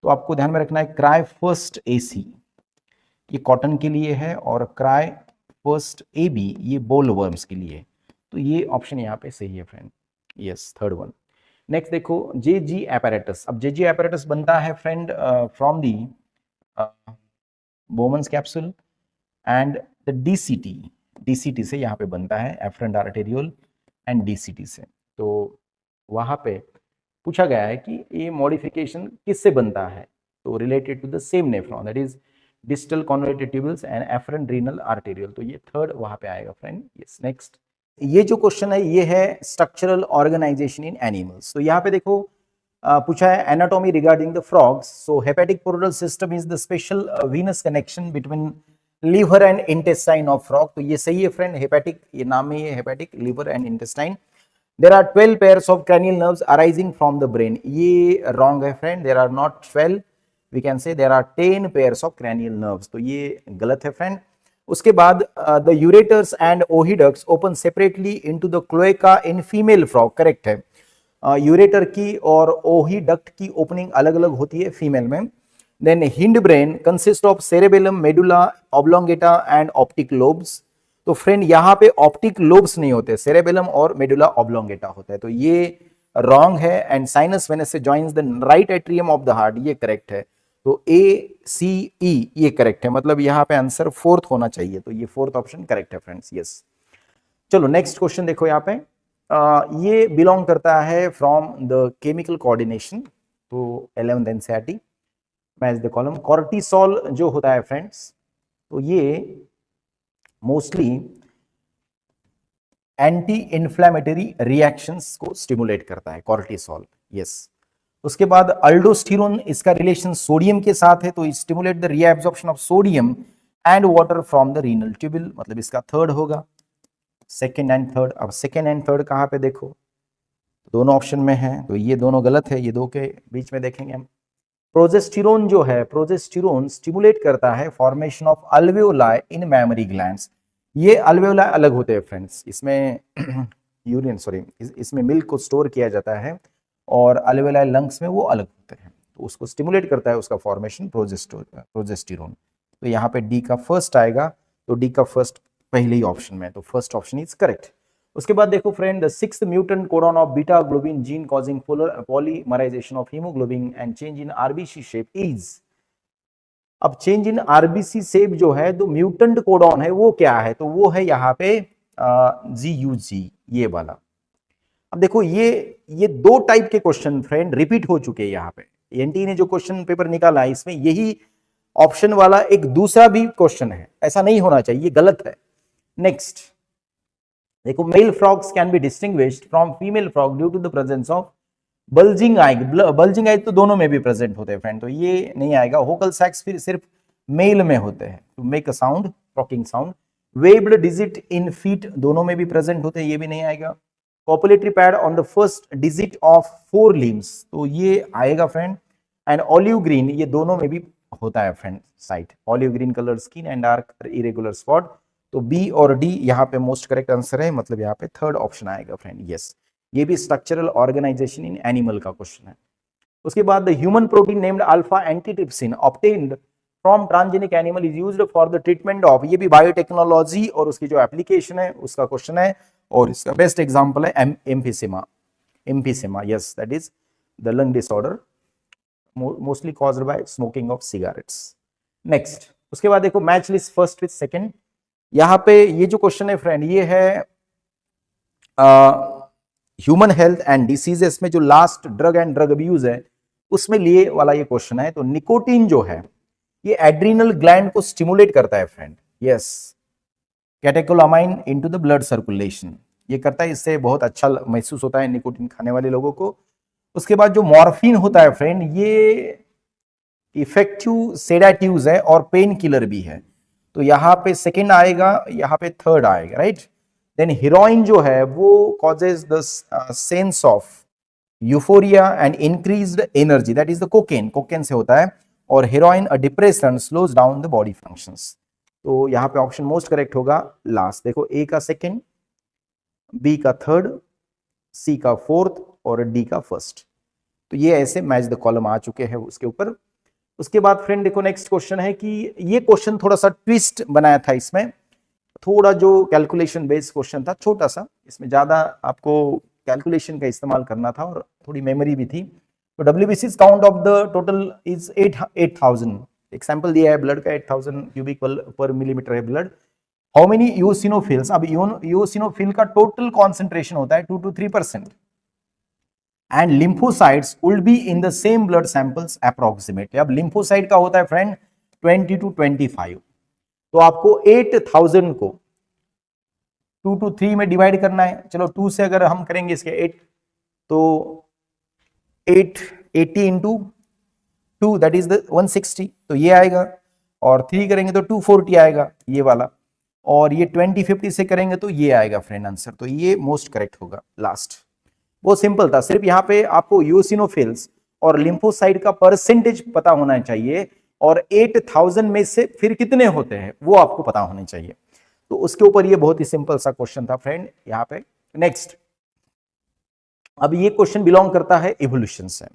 तो आपको ध्यान में रखना है क्राई फर्स्ट एसी ये कॉटन के लिए है, और क्राई फर्स्ट एबी ये बोलवर्म्स के लिए, तो ये ऑप्शन यहाँ पे सही है friend, yes third one. Next देखो जेजी एपैरेटस, अब जेजी एपैरेटस बनता है friend from the Bowman's capsule and the DCT से यहाँ पे बनता है, एफरेंट आर्टेरियोल एंड डीसीटी से। तो वहाँ पे पूछा गया है कि ये मॉडिफिकेशन किससे बनता है, तो related to the same nephron, that is distal convoluted tubules and efferent renal arterial, तो ये थर्ड वहाँ पे आएगा फ्रेंड, यस। नेक्स्ट ये जो क्वेश्चन है ये है स्ट्रक्चरल ऑर्गेनाइजेशन इन एनिमल्स, तो यहाँ पे देखो पूछा है anatomy regarding the frogs. So hepatic portal system is the special Venus connection between liver and intestine of frog, तो ये सही है फ्रेंड, हेपेटिक ये नाम है, ये hepatic liver and intestine. There are 12 pairs of cranial nerves arising from the brain, ये wrong है friend, there are not 12, we can say there are 10 pairs of cranial nerves, तो ये गलत है friend। उसके बाद the ureters and oviducts open separately into the cloaca in female frog, correct है। Ureter की और ओहिडक्ट की ओपनिंग अलग अलग होती है फीमेल में। Then hindbrain consist of cerebellum, medulla oblongata and optic lobes, तो फ्रेंड यहाँ पे ऑप्टिक लोब्स नहीं होते, सेरेबेलम और मेडुला ऑब्लोंगेटा होता है, तो ये रॉन्ग है। एंड साइनस वेनस से joins the right atrium of the heart, ये करेक्ट है। तो ए सी ई ये करेक्ट है, मतलब यहाँ पे आंसर फोर्थ होना चाहिए, तो ये फोर्थ ऑप्शन करेक्ट है फ्रेंड्स, यस। चलो नेक्स्ट क्वेश्चन देखो यहाँ पे, ये बिलोंग करता है फ्रॉम द केमिकल कोऑर्डिनेशन, तो 11th NCERT, match the column. Cortisol जो होता है फ्रेंड्स, तो ये मोस्टली एंटी इन्फ्लेमेटरी रिएक्शंस को स्टिमुलेट करता है कॉर्टिसोल, यस। उसके बाद अल्डोस्टेरोन, इसका रिलेशन सोडियम के साथ है, तो stimulate the reabsorption of sodium and water from the renal tubule, मतलब इसका थर्ड होगा, सेकेंड एंड थर्ड। अब सेकेंड एंड थर्ड कहाँ पे देखो, दोनों ऑप्शन में है, तो ये दोनों गलत है, ये दो के बीच में देखेंगे हम। प्रोजेस्टेरोन जो है, प्रोजेस्टेरोन स्टिमुलेट करता है formation of alveoli in mammary glands, ये अल्वेओलाई अलग होते हैं फ्रेंड्स, इसमें यूरिन इसमें मिल्क को स्टोर किया जाता है, और अल्वेओलाई लंग्स में वो अलग होते हैं, तो उसको स्टिमुलेट करता है उसका फॉर्मेशन प्रोजेस्टेरोन। तो यहाँ पे डी का फर्स्ट आएगा, तो डी का फर्स्ट पहले ही ऑप्शन में, तो फर्स्ट ऑप्शन इज करेक्ट। उसके बाद देखो friend, the 6th mutant codon of beta globin gene causing polymerization of haemoglobin and change in RBC shape is. अब चेंज इन आरबीसी शेप जो है, तो म्यूटेंट कोडॉन है वो क्या है, तो वो है यहाँ पे GUG, ये वाला। अब देखो ये दो टाइप के क्वेश्चन फ्रेंड रिपीट हो चुके हैं यहाँ पे। एनटी ने जो क्वेश्चन पेपर निकाला है इसमें यही ऑप्शन वाला एक दूसरा भी क्वेश्चन है, ऐसा नहीं होना चाहिए, गलत है। नेक्स्ट देखो, male frogs can be distinguished from female frog due to the presence of bulging eye. Bulging eye तो दोनों में भी प्रेजेंट होते हैं फ्रेंड, तो ये नहीं आएगा। वोकल सैक्स फिर सिर्फ मेल में होते हैं, to make a sound, talking sound. Webbed digit in feet दोनों में भी प्रेजेंट होते हैं, ये भी नहीं आएगा। Copulatory pad on the first digit of 4 limbs, तो ये आएगा फ्रेंड। एंड ऑलिव ग्रीन, ये दोनों में भी होता है friend site, olive green colour skin and dark irregular spot. तो बी और डी यहाँ पे मोस्ट करेक्ट आंसर है, मतलब यहाँ पे थर्ड ऑप्शन आएगा फ्रेंड, यस। ये भी स्ट्रक्चरल ऑर्गेनाइजेशन इन एनिमल का क्वेश्चन है। उसके बाद the human protein named alpha antitrypsin obtained from transgenic animal is used for the treatment of, ये भी बायोटेक्नोलॉजी और उसकी जो एप्लीकेशन है उसका क्वेश्चन है, और इसका बेस्ट एग्जांपल है emphysema, yes, that is the lung disorder mostly caused by smoking of cigarettes. Next, उसके बाद देखो match list first with second. यहाँ पे ये जो क्वेश्चन है फ्रेंड, ये है ह्यूमन हेल्थ एंड डिसीजेस में जो last drug and drug abuse है उसमें लिए वाला ये क्वेश्चन है। तो निकोटीन जो है ये एड्रिनल ग्लैंड को स्टिमुलेट करता है friend, yes, catecholamine into the blood circulation, ये करता है, इससे बहुत अच्छा महसूस होता है निकोटीन खाने वाले लोगों को। उसके बाद जो मॉर्फिन होता है फ्रेंड, ये इफेक्टिव सेडाटिव्स है और पेन किलर भी है, तो यहाँ पे सेकेंड आएगा, यहाँ पे थर्ड आएगा, राइट। देन हीरोइन जो है वो causes the sense of euphoria and increased energy, that is the cocaine से होता है। और heroine a depression slows down the body functions, तो यहाँ पे ऑप्शन मोस्ट करेक्ट होगा लास्ट। देखो, ए का सेकेंड, बी का थर्ड, सी का फोर्थ और डी का फर्स्ट, तो ये ऐसे मैच द कॉलम आ चुके हैं उसके ऊपर। उसके बाद फ्रेंड देखो नेक्स्ट क्वेश्चन है कि ये क्वेश्चन थोड़ा सा ट्विस्ट बनाया था, इसमें थोड़ा जो कैलकुलेशन बेस्ड क्वेश्चन था, छोटा सा, इसमें ज्यादा आपको कैलकुलेशन का इस्तेमाल करना था और थोड़ी मेमोरी भी थी। तो WBC's count of the total is 8,000, एक सैंपल दिया है ब्लड का, 8,000 क्यूबिक पर मिलीमीटर है ब्लड। हाउ मेनी यूसिनोफिल्स, अब यूसिनोफिल का टोटल कॉन्सेंट्रेशन होता है 2 to 3%, and lymphocytes would be in the same blood samples approximately. अब लिम्फोसाइट का होता है फ्रेंड 20 to 25, तो आपको 8,000 को 2 to 3 में डिवाइड करना है। चलो 2 से अगर हम करेंगे इसके 8, तो 880 इंटू 2 दैट इज द 160, तो ये आएगा। और 3 करेंगे तो 240 आएगा, ये वाला। और ये 2050 से करेंगे तो ये आएगा फ्रेंड आंसर, तो ये मोस्ट करेक्ट होगा लास्ट। बहुत सिंपल था, सिर्फ यहाँ पे आपको यूसिनोफिल्स और लिम्फोसाइट का परसेंटेज पता होना चाहिए, और 8,000 में से फिर कितने होते हैं वो आपको पता होने चाहिए। तो उसके ऊपर ये बहुत ही सिंपल सा क्वेश्चन था फ्रेंड यहाँ पे। नेक्स्ट, अब ये क्वेश्चन बिलोंग करता है इवोल्यूशन से,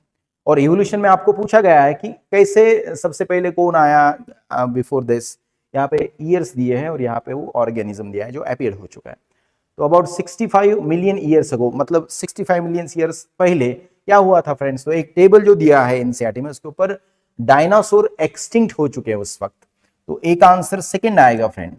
और इवोल्यूशन में आपको पूछा गया है कि कैसे सबसे पहले कौन आया बिफोर दिस। यहाँ पे ईयर्स दिए हैं और यहाँ पे वो ऑर्गेनिज्म दिया है जो अपीयर हो चुका है। तो अबाउट 65 मिलियन ईयर्स अगो, मतलब 65 मिलियन ईयर्स पहले क्या हुआ था फ्रेंड्स। तो एक टेबल जो दिया है एनसीईआरटी में उसके ऊपर डायनासोर एक्सटिंक्ट हो चुके हैं उस वक्त, तो एक आंसर सेकंड आएगा friend.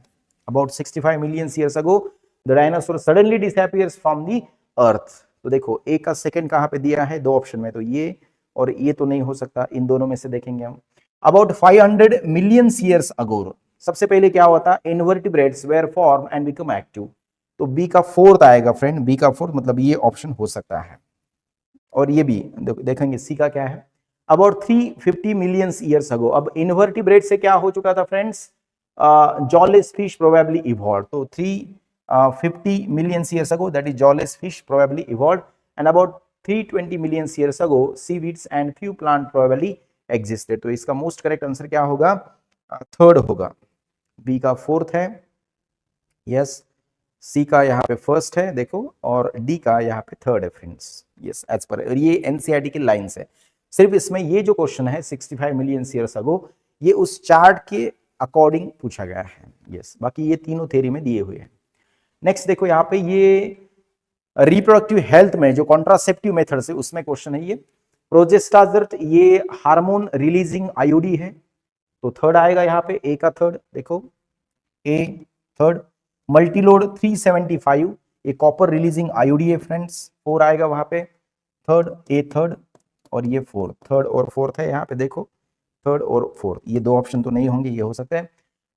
About 65 million years ago the dinosaur suddenly disappears from the earth. तो देखो ए का सेकंड कहाँ पे दिया है, 2 ऑप्शन में, तो ये और ये तो नहीं हो सकता, इन दोनों में से देखेंगे हम। अबाउट 500 मिलियन ईयर्स अगो सबसे पहले क्या हुआ था, invertebrates were form and become active, तो बी का फोर्थ आएगा फ्रेंड, बी का फोर्थ, मतलब ये ऑप्शन हो सकता है। और ये भी देखेंगे सी का क्या है, अबाउट 350 मिलियन ईयर्स अगो। अब इनवर्टिब्रेट से क्या हो चुका था friends, jawless fish probably evolve, तो 350 million years ago that is jawless fish probably evolve, and about 320 million years ago seaweeds and few plant probably existed. तो इसका मोस्ट करेक्ट आंसर क्या होगा, थर्ड होगा, बी का फोर्थ है, yes, सी का यहाँ पे फर्स्ट है देखो, और डी का यहाँ पे थर्ड है फ्रेंड्स, यस एज पर, और ये एनसीईआरटी की लाइंस है। सिर्फ इसमें ये जो क्वेश्चन है 65 मिलियन ईयर्स अगो, ये उस चार्ट के अकॉर्डिंग पूछा गया है। यस, बाकी ये तीनों थ्योरी में दिए हुए हैं। नेक्स्ट देखो यहाँ पे ये रिप्रोडक्टिव हेल्थ में जो कॉन्ट्रासेप्टिव मेथड से उसमें क्वेश्चन है ये प्रोजेस्टाजर्ट, ये हार्मोन रिलीजिंग आईयूडी है, तो थर्ड आएगा यहाँ पे, ए का थर्ड देखो, ए थर्ड। मल्टीलोड 375, ये कॉपर रिलीजिंग आईयूडी है फ्रेंड्स, 4 आएगा वहां पे, थर्ड, ए थर्ड, और ये फोर्थ, थर्ड और फोर्थ है यहाँ पे देखो, थर्ड और फोर्थ, ये दो ऑप्शन तो नहीं होंगे, ये हो सकता है।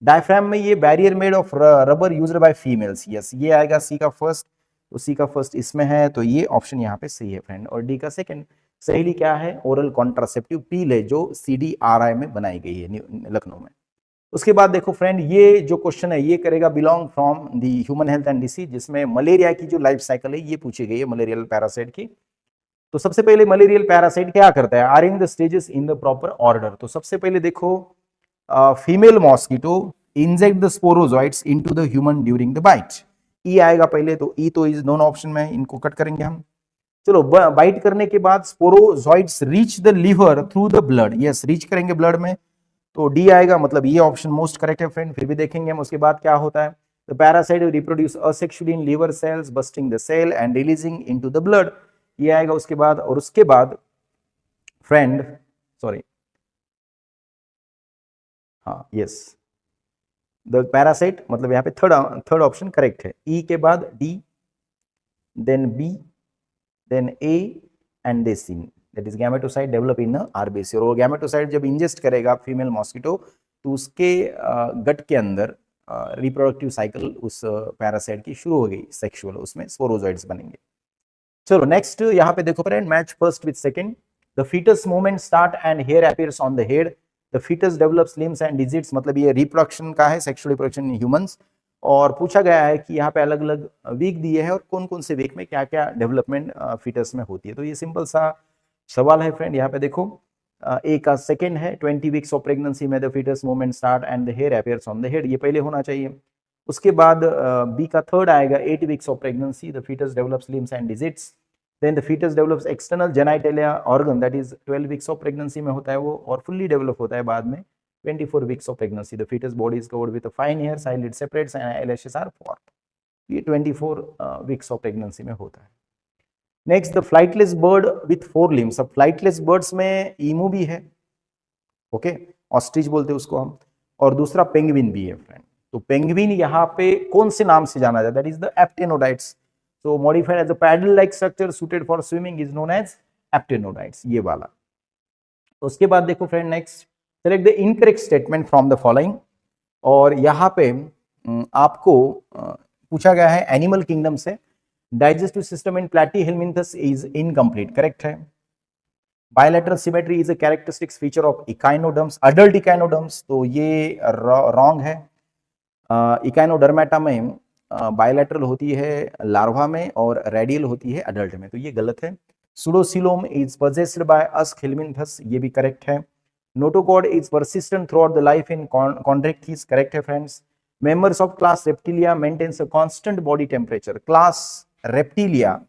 डायफ्राम में ये barrier made of rubber used by females, yes ये आएगा सी का फर्स्ट, तो सी का फर्स्ट इसमें है, तो ये ऑप्शन यहाँ पे सही है फ्रेंड। और डी का सेकंड सहेली क्या है, ओरल कॉन्ट्रासेप्टिव पील है, जो CDRI में बनाई गई है लखनऊ में। उसके बाद देखो फ्रेंड, ये जो क्वेश्चन है ये करेगा belong from the human health and disease, जिसमें मलेरिया की जो लाइफ साइकिल है ये पूछी गई है, मलेरियल पैरासाइट की। तो सबसे पहले मलेरियल पैरासाइट क्या करता है, arrange the stages in the proper order. तो सबसे पहले देखो, female mosquito inject the sporozoites into the human during the bite, E आएगा पहले, तो ई तो इस दोनों ऑप्शन में, इनको कट करेंगे हम। चलो, बाइट करने के बाद sporozoites reach the liver through the blood, yes reach करेंगे ब्लड में, तो डी आएगा, मतलब ये ऑप्शन मोस्ट करेक्ट है फ्रेंड। फिर भी देखेंगे हम उसके बाद क्या होता है, the parasite reproduce asexually in liver cells bursting the cell and releasing into the blood, ये आएगा उसके बाद। और उसके बाद फ्रेंड, सॉरी, हाँ यस, द पैरासाइट, मतलब यहाँ पे थर्ड ऑप्शन करेक्ट है, ई के बाद D, then B, then A and the C, that is gametocyte develop in RBC. और वो गैमेटोसाइट जब इंजेस्ट करेगा फीमेल मॉस्किटो, तो उसके गट के अंदर रिप्रोडक्टिव साइकिल उस पैरासाइट की शुरू हो गई सेक्सुअल, उसमें स्पोरोजॉइड्स बनेंगे। चलो नेक्स्ट यहाँ पे देखो friend, match first with second, the foetus movement start and hair appears on the head, the foetus develops limbs and digits, मतलब ये रिप्रोडक्शन का है, सेक्सुअल रिप्रोडक्शन इन ह्यूमंस। और पूछा गया है कि यहाँ पे अलग अलग वीक दिए हैं और कौन कौन से वीक में क्या क्या डेवलपमेंट फीटस में होती है। तो ये सिंपल सा सवाल है फ्रेंड, यहाँ पे देखो, ए का सेकंड है, 20 वीक्स ऑफ प्रेगनेंसी में the foetus movement start and the hair appears on the head, ये पहले होना चाहिए। उसके बाद बी का थर्ड आएगा, 8 weeks of pregnancy the foetus develops limbs and digits, then the foetus develops external genitalia organ, that is 12 weeks of pregnancy में होता है वो, और फुल्ली डेवलप होता है बाद में 24 weeks of pregnancy, the foetus body is covered with fine hairs, eyelid separates and eyelashes are formed, ये 24 वीक्स ऑफ प्रेगनेंसी में होता है। Next, the flightless bird with 4 limbs, अब फ्लाइटलेस बर्ड्स में ईमू भी है, ओके, ऑस्ट्रिच बोलते हैं उसको हम, और दूसरा पेंगुइन भी है फ्रेंड। तो पेंगुइन यहाँ पे कौन से नाम से जाना जाता है, that is the aptenodytes, so modified as a paddle like structure suited for swimming is known as aptenoids, ये वाला। तो उसके बाद देखो friend, next, select the incorrect statement from the following, और यहाँ पे आपको पूछा गया है एनिमल किंगडम से, digestive system in platyhelminthes is incomplete, correct है। Bilateral symmetry is a characteristics feature of echinoderms, adult echinoderms, तो ये रॉन्ग है। इकाइनोडर्मेटा में बायलैटरल होती है लार्वा में और रेडियल होती है अडल्ट में, तो ये गलत है। Pseudocoelom is possessed by aschelminthes, ये भी करेक्ट है। Notochord is persistent throughout the life in chondrichthyes, correct है friends. Members of class reptilia maintains a constant body temperature, class reptilia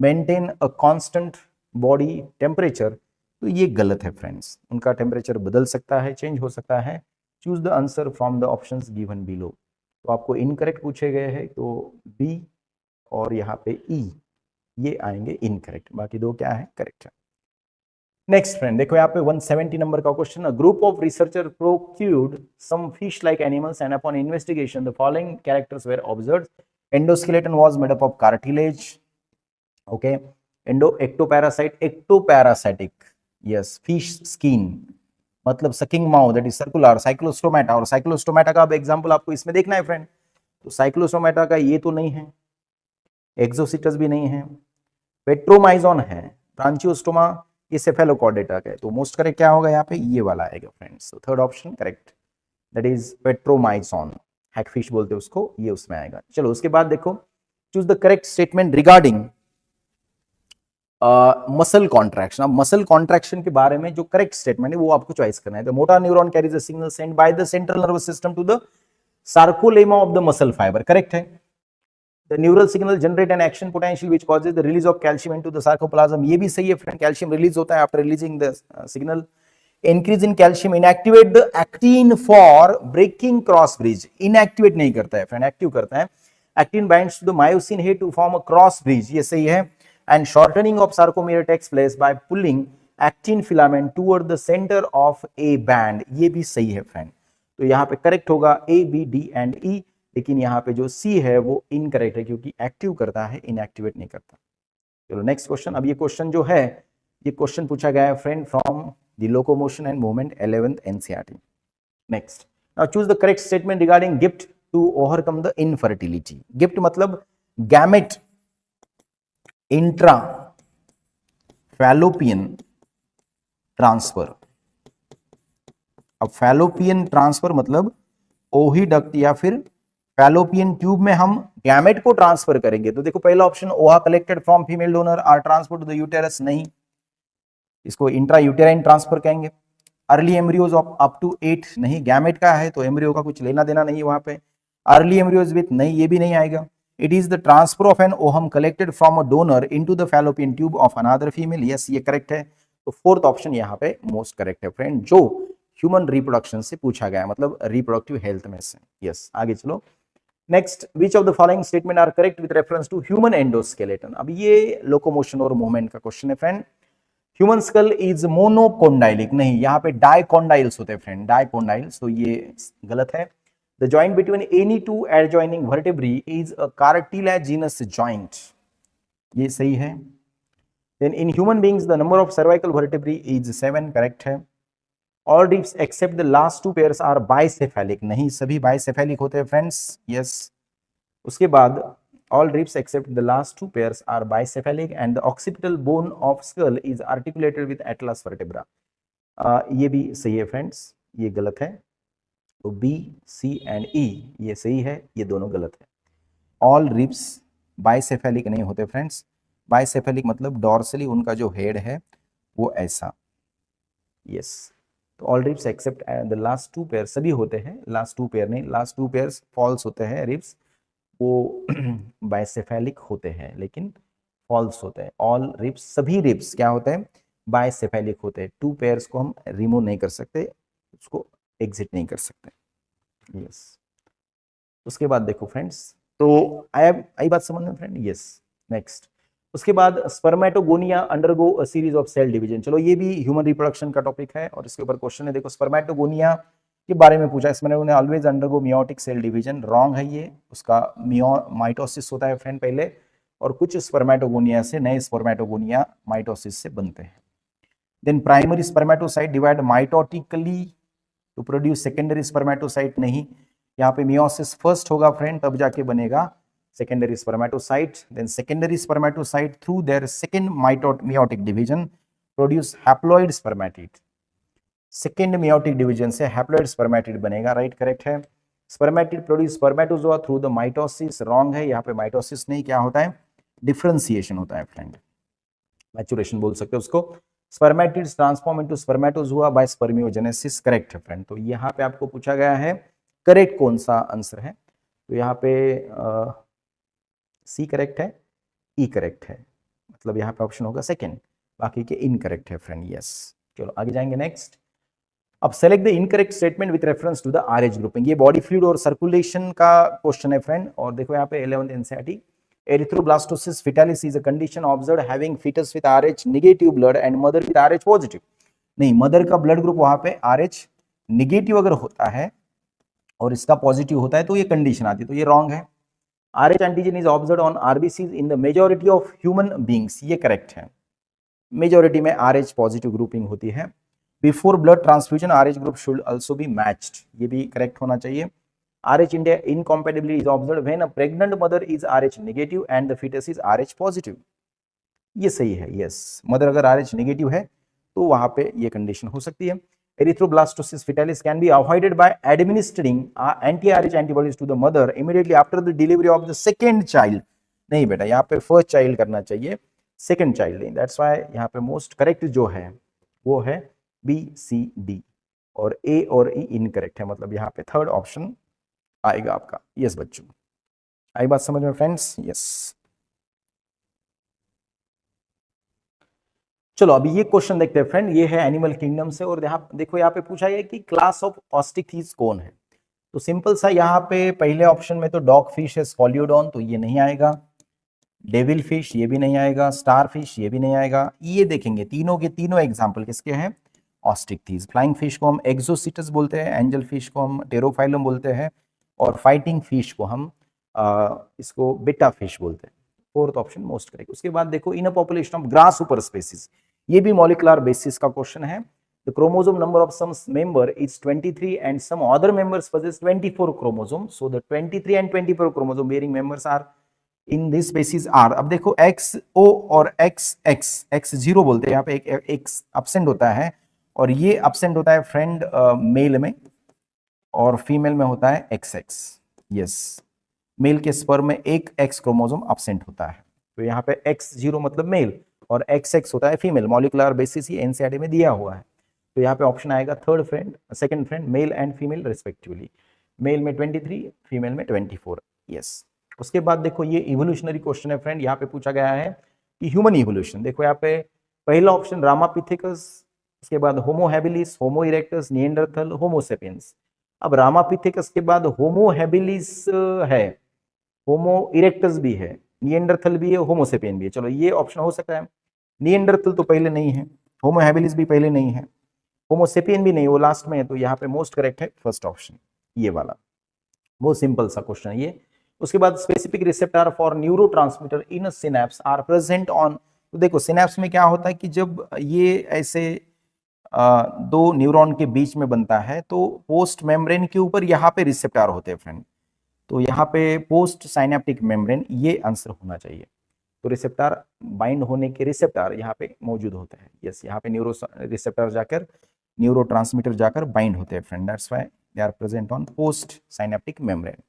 maintain a constant body temperature, तो ये गलत है friends, उनका temperature बदल सकता है, चेंज हो सकता है। Choose the answer from the options given below, तो आपको इनकरेक्ट पूछे गए हैं, तो बी और यहाँ पे ई, ये आएंगे इनकरेक्ट, बाकी दो क्या है, करेक्ट है। नेक्स्ट फ्रेंड देखो यहाँ पे 170 नंबर का question, a group of researcher procured some fish like animals and upon investigation the following characters were observed, endoskeleton was made up of cartilage, okay, ectoparasitic, yes, fish skin, मतलब sucking mouth, that is circular, cyclostomata, और cyclostomata का अब example आपको इसमें देखना है friend, तो Cyclostomata का ये तो नहीं है, एक्सोसिटस भी नहीं है, पेट्रोमाइजोन है, ब्रांचियोस्टोमा ये सेफेलोकॉर्डेटा का है, तो मोस्ट करेक्ट क्या होगा यहाँ पे, ये वाला आएगा फ्रेंड्स, तो third option correct, that is Petromyzon, hagfish बोलते हैं उसको, ये उसमें आएगा। चलो उसके बाद देखो, choose the correct statement regarding muscle contraction. अब मसल कॉन्ट्रैक्शन के बारे में जो करेक्ट स्टेटमेंट है वो आपको चॉइस करना है। The motor neuron carries a signal send by the central nervous system to the sarcolemma of the muscle fibre, correct है। The neural signal generate an action potential which causes the release of calcium into the sarcoplasm. ये भी सही है friend, calcium release होता है after releasing the signal. Increase in calcium inactivate the actin for breaking cross bridge. Inactivate नहीं करता है friend, active करता है. Actin binds to the myosin head to form a cross bridge. ये सही है. And shortening of sarcomere takes place by pulling actin filament toward the center of a band. ये भी सही है फ्रेंड. तो यहाँ पे करेक्ट होगा A, B, D and E. लेकिन यहाँ पे जो C है वो इनकरेक्ट है क्योंकि एक्टिव करता है, इनएक्टिवेट नहीं करता. चलो नेक्स्ट क्वेश्चन. अब ये क्वेश्चन जो है, ये क्वेश्चन पूछा गया है friend from the locomotion and movement 11th NCERT. Next, now choose the correct statement regarding GIFT to overcome the infertility. GIFT मतलब गैमेट इंट्रा फैलोपियन ट्रांसफर. अब फैलोपियन ट्रांसफर मतलब ओहिडक्ट या फिर फैलोपियन ट्यूब में हम गैमेट को transfer करेंगे. तो देखो पहला option ova collected from female donor are transfer to the uterus, नहीं, इसको इंट्रा यूटेराइन ट्रांसफर कहेंगे. Early embryos of up to 8, नहीं, गैमेट का है तो एम्ब्रियो का कुछ लेना देना नहीं वहां पे. अर्ली एम्ब्रियोज विथ, नहीं, ये भी नहीं आएगा. It is the transfer of an ovum collected from a donor into the fallopian tube of another female. Yes, ये करेक्ट है. तो फोर्थ ऑप्शन यहाँ पे मोस्ट करेक्ट है फ्रेंड, जो ह्यूमन रिप्रोडक्शन से पूछा गया, मतलब रिप्रोडक्टिव हेल्थ में से. यस, आगे चलो. Next, which of the following statement are correct with reference to human endoskeleton. अब ये लोकोमोशन और मूवमेंट का क्वेश्चन है friend. Human skull is monocondylic, नहीं, यहाँ पे डाइकोंडाइल्स होते हैं फ्रेंड, डाइकोंडाइल्स, तो ये गलत है. The joint between any two adjoining vertebrae is a cartilaginous joint, ये सही है. Then in human beings the number of cervical vertebrae is 7, correct है. All ribs except the last 2 pairs are bicephalic, नहीं, सभी बाइसेफेलिक होते हैं friends. Yes. उसके बाद all ribs except the last 2 pairs are bicephalic and the occipital bone of skull is articulated with atlas vertebra. ये भी सही है फ्रेंड्स, ये गलत है. तो B, C and E ये सही है, ये दोनों गलत है. all ribs bicephalic नहीं होते फ्रेंड्स. bicephalic मतलब डॉर्सली उनका जो हेड है वो ऐसा. यस. तो all ribs except the last 2 pairs सभी होते हैं, लास्ट 2 पेयर नहीं, लास्ट 2 पेयर्स फॉल्स होते हैं. रिब्स वो बाइसेफेलिक होते हैं लेकिन फॉल्स होते हैं. ऑल रिब्स, सभी रिब्स क्या होते हैं, बाइसेफेलिक होते हैं. 2 पेयर्स को हम रिमूव नहीं कर सकते, उसको एग्जिट नहीं कर सकते. यस. उसके बाद देखो फ्रेंड्स, तो आई बात समझ में फ्रेंड. यस. नेक्स्ट, उसके बाद spermatogonia undergo a series of cell division. चलो ये भी ह्यूमन रिप्रोडक्शन का टॉपिक है और इसके ऊपर क्वेश्चन है. देखो स्पर्मेटोगोनिया के बारे में पूछा. इसमें उन्हें always undergo meiotic cell division, wrong है ये. उसका माइटोसिस होता है फ्रेंड पहले, और कुछ स्पर्मेटोगोनिया से नए स्पर्मेटोगोनिया माइटोसिस से बनते हैं. Then primary spermatocyte divide mitotically to produce secondary spermatocyte, नहीं, यहाँ पे मियोसिस फर्स्ट होगा फ्रेंड, तब जाके बनेगा secondary spermatocyte. Then secondary spermatocyte through their second meiotic division produce haploid spermatid. Second meiotic division से हैप्लॉइड स्पर्मेटिड बनेगा, राइट, करेक्ट है. Spermatid produce spermatozoa through the mitosis, wrong है. यहाँ पे माइटोसिस नहीं, क्या होता है, डिफरेंशिएशन होता है फ्रेंड, मैच्योरेशन बोल सकते हो उसको. Spermatids transform into spermatozoa by spermiogenesis, correct है फ्रेंड. तो यहाँ पे आपको पूछा गया है करेक्ट कौन सा आंसर है. तो यहाँ पे सी करेक्ट है, ई करेक्ट है, मतलब यहाँ पे ऑप्शन होगा सेकेंड, बाकी के इनकरेक्ट है फ्रेंड. यस. चलो आगे जाएंगे. नेक्स्ट, अब select the incorrect statement with reference to the Rh grouping. ये बॉडी फ्लूइड और सर्कुलेशन का क्वेश्चन है फ्रेंड. और देखो यहाँ पे 11th NCERT, erythroblastosis fetalis is a condition observed having foetus with Rh negative blood and mother with Rh positive. नहीं, mother का ब्लड ग्रुप वहां पे आरएच नेगेटिव अगर होता है और इसका पॉजिटिव होता है तो ये कंडीशन आती है, तो ये रॉन्ग है. RH antigen is observed on RBCs in the majority of human beings, ये करेक्ट है. मेजॉरिटी में आरएच पॉजिटिव ग्रुपिंग होती है. Before blood transfusion RH group should also be matched, ये भी करेक्ट होना चाहिए. RH incompatibility is observed when a pregnant mother is RH negative and the fetus is RH positive. ये सही है. यस, मदर अगर RH नेगेटिव है तो वहां पे ये कंडीशन हो सकती है. Erythroblastosis fetalis can be avoided by administering एंटी-RH antibodies to the mother immediately after the delivery of the second child. नहीं बेटा, यहाँ पे फर्स्ट चाइल्ड करना चाहिए, सेकेंड चाइल्ड नहीं. दैट्स व्हाई यहाँ पे मोस्ट करेक्ट जो है वो है B, C, D, और A और E इनकरेक्ट है, मतलब यहाँ पे थर्ड ऑप्शन आएगा आपका. यस बच्चों. आई बात समझ में फ्रेंड्स? यस। चलो अभी ये क्वेश्चन देखते हैं फ्रेंड, ये है एनिमल किंगडम से, और यहाँ देखो यहाँ पे पूछा गया कि क्लास ऑफ ऑस्टिकीज कौन है। तो सिंपल सा यहाँ पे पहले ऑप्शन में तो डॉग फिश है स्कॉलियोडॉन, तो ये नहीं आएगा। डेविल फिश ये भी नहीं आएगा। स्टार फिश ये भी नहीं आएगा। ये देखेंगे तीनों के तीनों एग्जाम्पल किसके हैं? ऑस्टिकथीज। फ्लाइंग फिश को हम एक्सोसिटस बोलते हैं, एंजल फिश को हम टेरोफाइलम बोलते हैं, और फाइटिंग फिश को हम इसको बेटा फिश बोलते हैं। Fourth option most correct. उसके बाद देखो in a population of grass super species, ये भी मॉलिकुलर बेसिस का क्वेश्चन है। The chromosome number of some member is 23 and some other members possess 24 chromosomes. So the 23 and 24 chromosome bearing members are in this species are, अब देखो XO और X0 बोलते हैं, यहाँ पे एक X absent होता है, और ये absent होता है फ्रेंड मेल में, और फीमेल में होता है XX। यस, मेल के स्पर्म में एक X क्रोमोसोम absent होता है, तो यहाँ पे X0 मतलब मेल और XX होता है फीमेल। मॉलिकुलर बेसिस ही एनसीईआरटी में दिया हुआ है, तो यहाँ पे ऑप्शन आएगा third friend, second friend, male and female respectively. Male में 23, फीमेल में 24। यस। उसके बाद देखो ये इवोल्यूशनरी क्वेश्चन है फ्रेंड, यहाँ पे पूछा गया है कि ह्यूमन इवोल्यूशन। देखो यहाँ पे पहला ऑप्शन रामापिथेकस, उसके बाद होमो हैबिलिस, होमो इरेक्टस, निएंडरथल, होमो सेपियंस। अब रामापिथेकस के बाद होमो हैबिलिस है, होमो इरेक्टस भी है, निएंडरथल भी है, होमो सेपियन भी है। चलो ये ऑप्शन हो सकता है। निएंडरथल तो पहले नहीं है, होमो हैबिलिस भी पहले नहीं है, होमो सेपियन भी नहीं, वो लास्ट में है, तो यहाँ पे मोस्ट करेक्ट है फर्स्ट ऑप्शन, ये वाला। बहुत सिंपल सा क्वेश्चन है ये। उसके बाद specific receptor for neurotransmitter in synapse are present on, तो देखो सिनेप्स में क्या होता है कि जब ये ऐसे दो न्यूरॉन के बीच में बनता है तो पोस्ट मेम्ब्रेन के ऊपर यहाँ पे रिसेप्टर होते हैं फ्रेंड, तो यहाँ पे पोस्ट साइनेप्टिक मेम्ब्रेन ये आंसर होना चाहिए। तो रिसेप्टर बाइंड होने के रिसेप्टर यहाँ पे मौजूद होते हैं। यस, यहाँ पे न्यूरो रिसेप्टर जाकर न्यूरोट्रांसमीटर जाकर बाइंड होते हैं friend, that's why they are present on post synaptic membrane.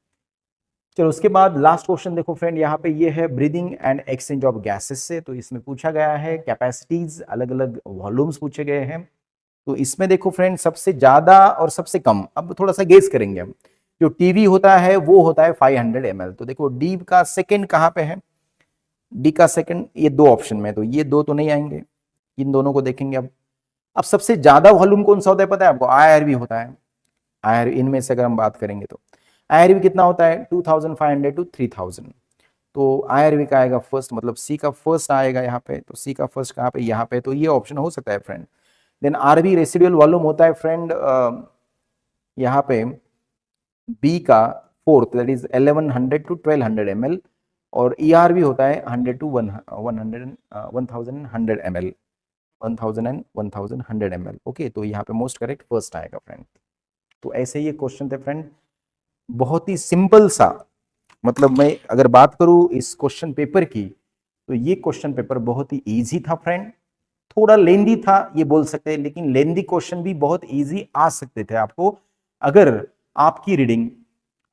चलो उसके बाद लास्ट क्वेश्चन देखो फ्रेंड, यहाँ पे ये है breathing and exchange of gases से, तो इसमें पूछा गया है कैपेसिटीज, अलग अलग वॉल्यूम्स पूछे गए हैं। तो इसमें देखो फ्रेंड सबसे ज्यादा और सबसे कम, अब थोड़ा सा गेस करेंगे हम। जो टीवी होता है वो होता है 500 ml, तो देखो डी का सेकंड कहाँ पे है? डी का सेकंड ये दो ऑप्शन में, तो ये दो तो नहीं आएंगे, इन दोनों को देखेंगे। अब सबसे ज्यादा वॉल्यूम कौन सा होता है पता है आपको? IRV होता है। IRV इनमें से अगर हम बात करेंगे तो IRV कितना होता है? 2500 to 3000। तो IRV का आएगा फर्स्ट, मतलब सी का फर्स्ट आएगा यहाँ पे, तो सी का फर्स्ट कहाँ पे? यहाँ पे, तो ये ऑप्शन हो सकता है friend. Then RV residual volume होता है फ्रेंड यहाँ पे बी का fourth, that is 1100 to 1200 ml, और ERV होता है 100 to 1100 ml, 1000 and 1100 ml। Okay, तो यहाँ पे मोस्ट करेक्ट फर्स्ट आएगा फ्रेंड। तो ऐसे ये क्वेश्चन थे फ्रेंड, बहुत ही सिंपल सा, मतलब मैं अगर बात करूं इस क्वेश्चन पेपर की, तो ये क्वेश्चन पेपर बहुत ही इजी था फ्रेंड। थोड़ा लेंदी था ये बोल सकते हैं, लेकिन लेंदी क्वेश्चन भी बहुत इजी आ सकते थे आपको, अगर आपकी रीडिंग,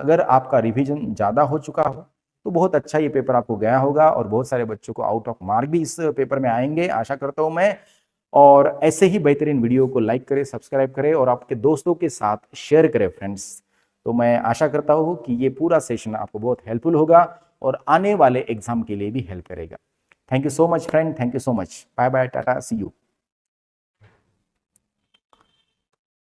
अगर आपका रिवीजन ज्यादा हो चुका हो तो बहुत अच्छा ये पेपर आपको गया होगा, और बहुत सारे बच्चों को आउट ऑफ मार्क भी इस पेपर में आएंगे, आशा करता हूं मैं। और ऐसे ही बेहतरीन वीडियो को लाइक करें, सब्सक्राइब करें, और आपके दोस्तों के साथ शेयर करें फ्रेंड्स। तो मैं आशा करता हूं कि ये पूरा सेशन आपको बहुत हेल्पफुल होगा और आने वाले एग्जाम के लिए भी हेल्प करेगा। Thank you so much friend, thank you so much, bye bye, tata, see you.